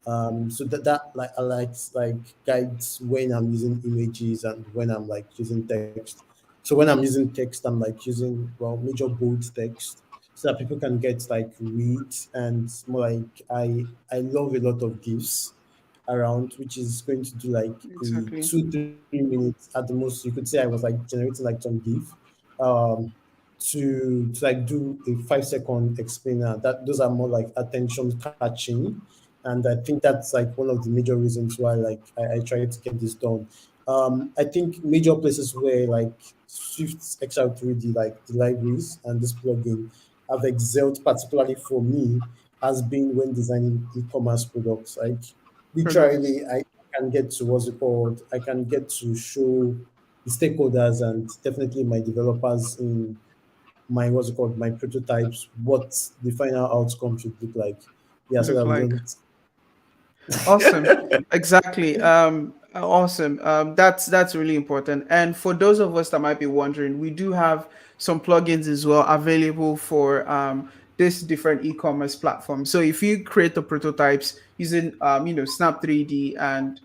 So that like I like guides when I'm using images and when I'm like using text. So when I'm using text, I'm like using well major bold text so that people can get like read and more like I love a lot of gifs around, which is going to do like a Exactly. 2-3 minutes at the most. You could say I was like generating like some gif, um, to like do a 5 second explainer. That those are more like attention catching, and I think that's like one of the major reasons why like I try to get this done. I think major places where like Swift XR3D, like the libraries and this plugin, have excelled particularly for me has been when designing e-commerce products. Like Products. literally, I can get to what's it called? I can get to show the stakeholders and definitely my developers in my what's it called my prototypes what the final outcome should look like. Yeah, so Look that we like. don't. Awesome. Exactly. Awesome. That's really important. And for those of us that might be wondering, we do have some plugins as well available for this different e-commerce platform. So if you create the prototypes using Snap3D and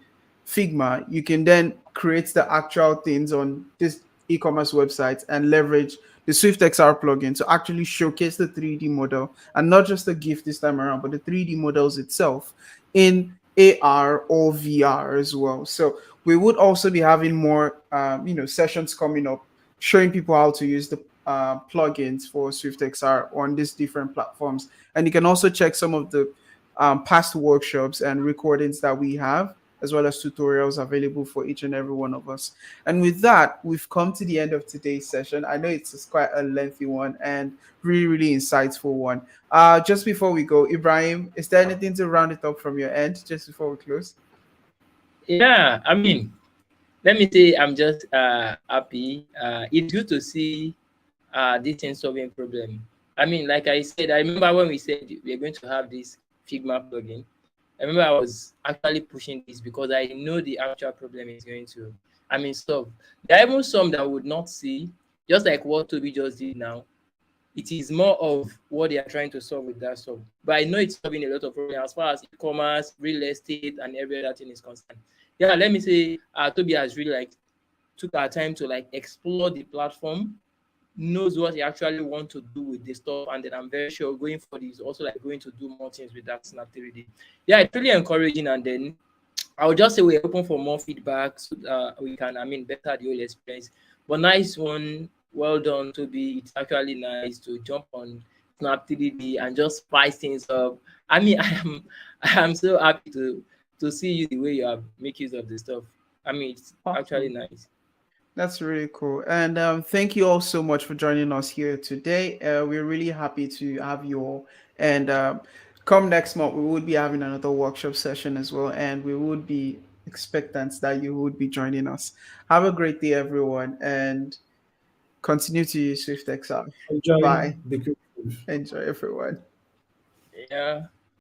Figma, you can then create the actual things on this e-commerce website and leverage the SwiftXR plugin to actually showcase the 3D model and not just the GIF this time around, but the 3D models itself in AR or VR as well. So we would also be having more, sessions coming up showing people how to use the plugins for SwiftXR on these different platforms. And you can also check some of the past workshops and recordings that we have, as well as tutorials available for each and every one of us. And with that, we've come to the end of today's session. I know it's quite a lengthy one and really, really insightful one. Just before we go, Ibrahim, is there anything to round it up from your end just before we close? Yeah, I mean, let me say I'm just happy. It's good to see this thing solving problem. I mean, like I said, I remember when we said we're going to have this Figma plugin. I remember I was actually pushing this because I know the actual problem is going to, I mean, solve. There are even some that would not see, just like what Toby just did now. It is more of what they are trying to solve with that solve. But I know it's solving a lot of problems as far as e-commerce, real estate, and every other thing is concerned. Yeah, let me say, Toby has really like took our time to like explore the platform, knows what he actually want to do with this stuff, and then I'm very sure going for this also like going to do more things with that Snap3D. Yeah, it's really encouraging, and then I would just say we're open for more feedback so we can, I mean, better the whole experience. But nice one, well done, Toby. It's actually nice to jump on Snap3D and just spice things up. I mean, I am so happy to see you the way you have make use of the stuff. I mean, it's actually Awesome. nice. That's really cool. And thank you all so much for joining us here today. We're really happy to have you all. And come next month, we would be having another workshop session as well. And we would be expectant that you would be joining us. Have a great day, everyone. And continue to use SwiftXR. Enjoy Bye. the creative. Enjoy, everyone. Yeah.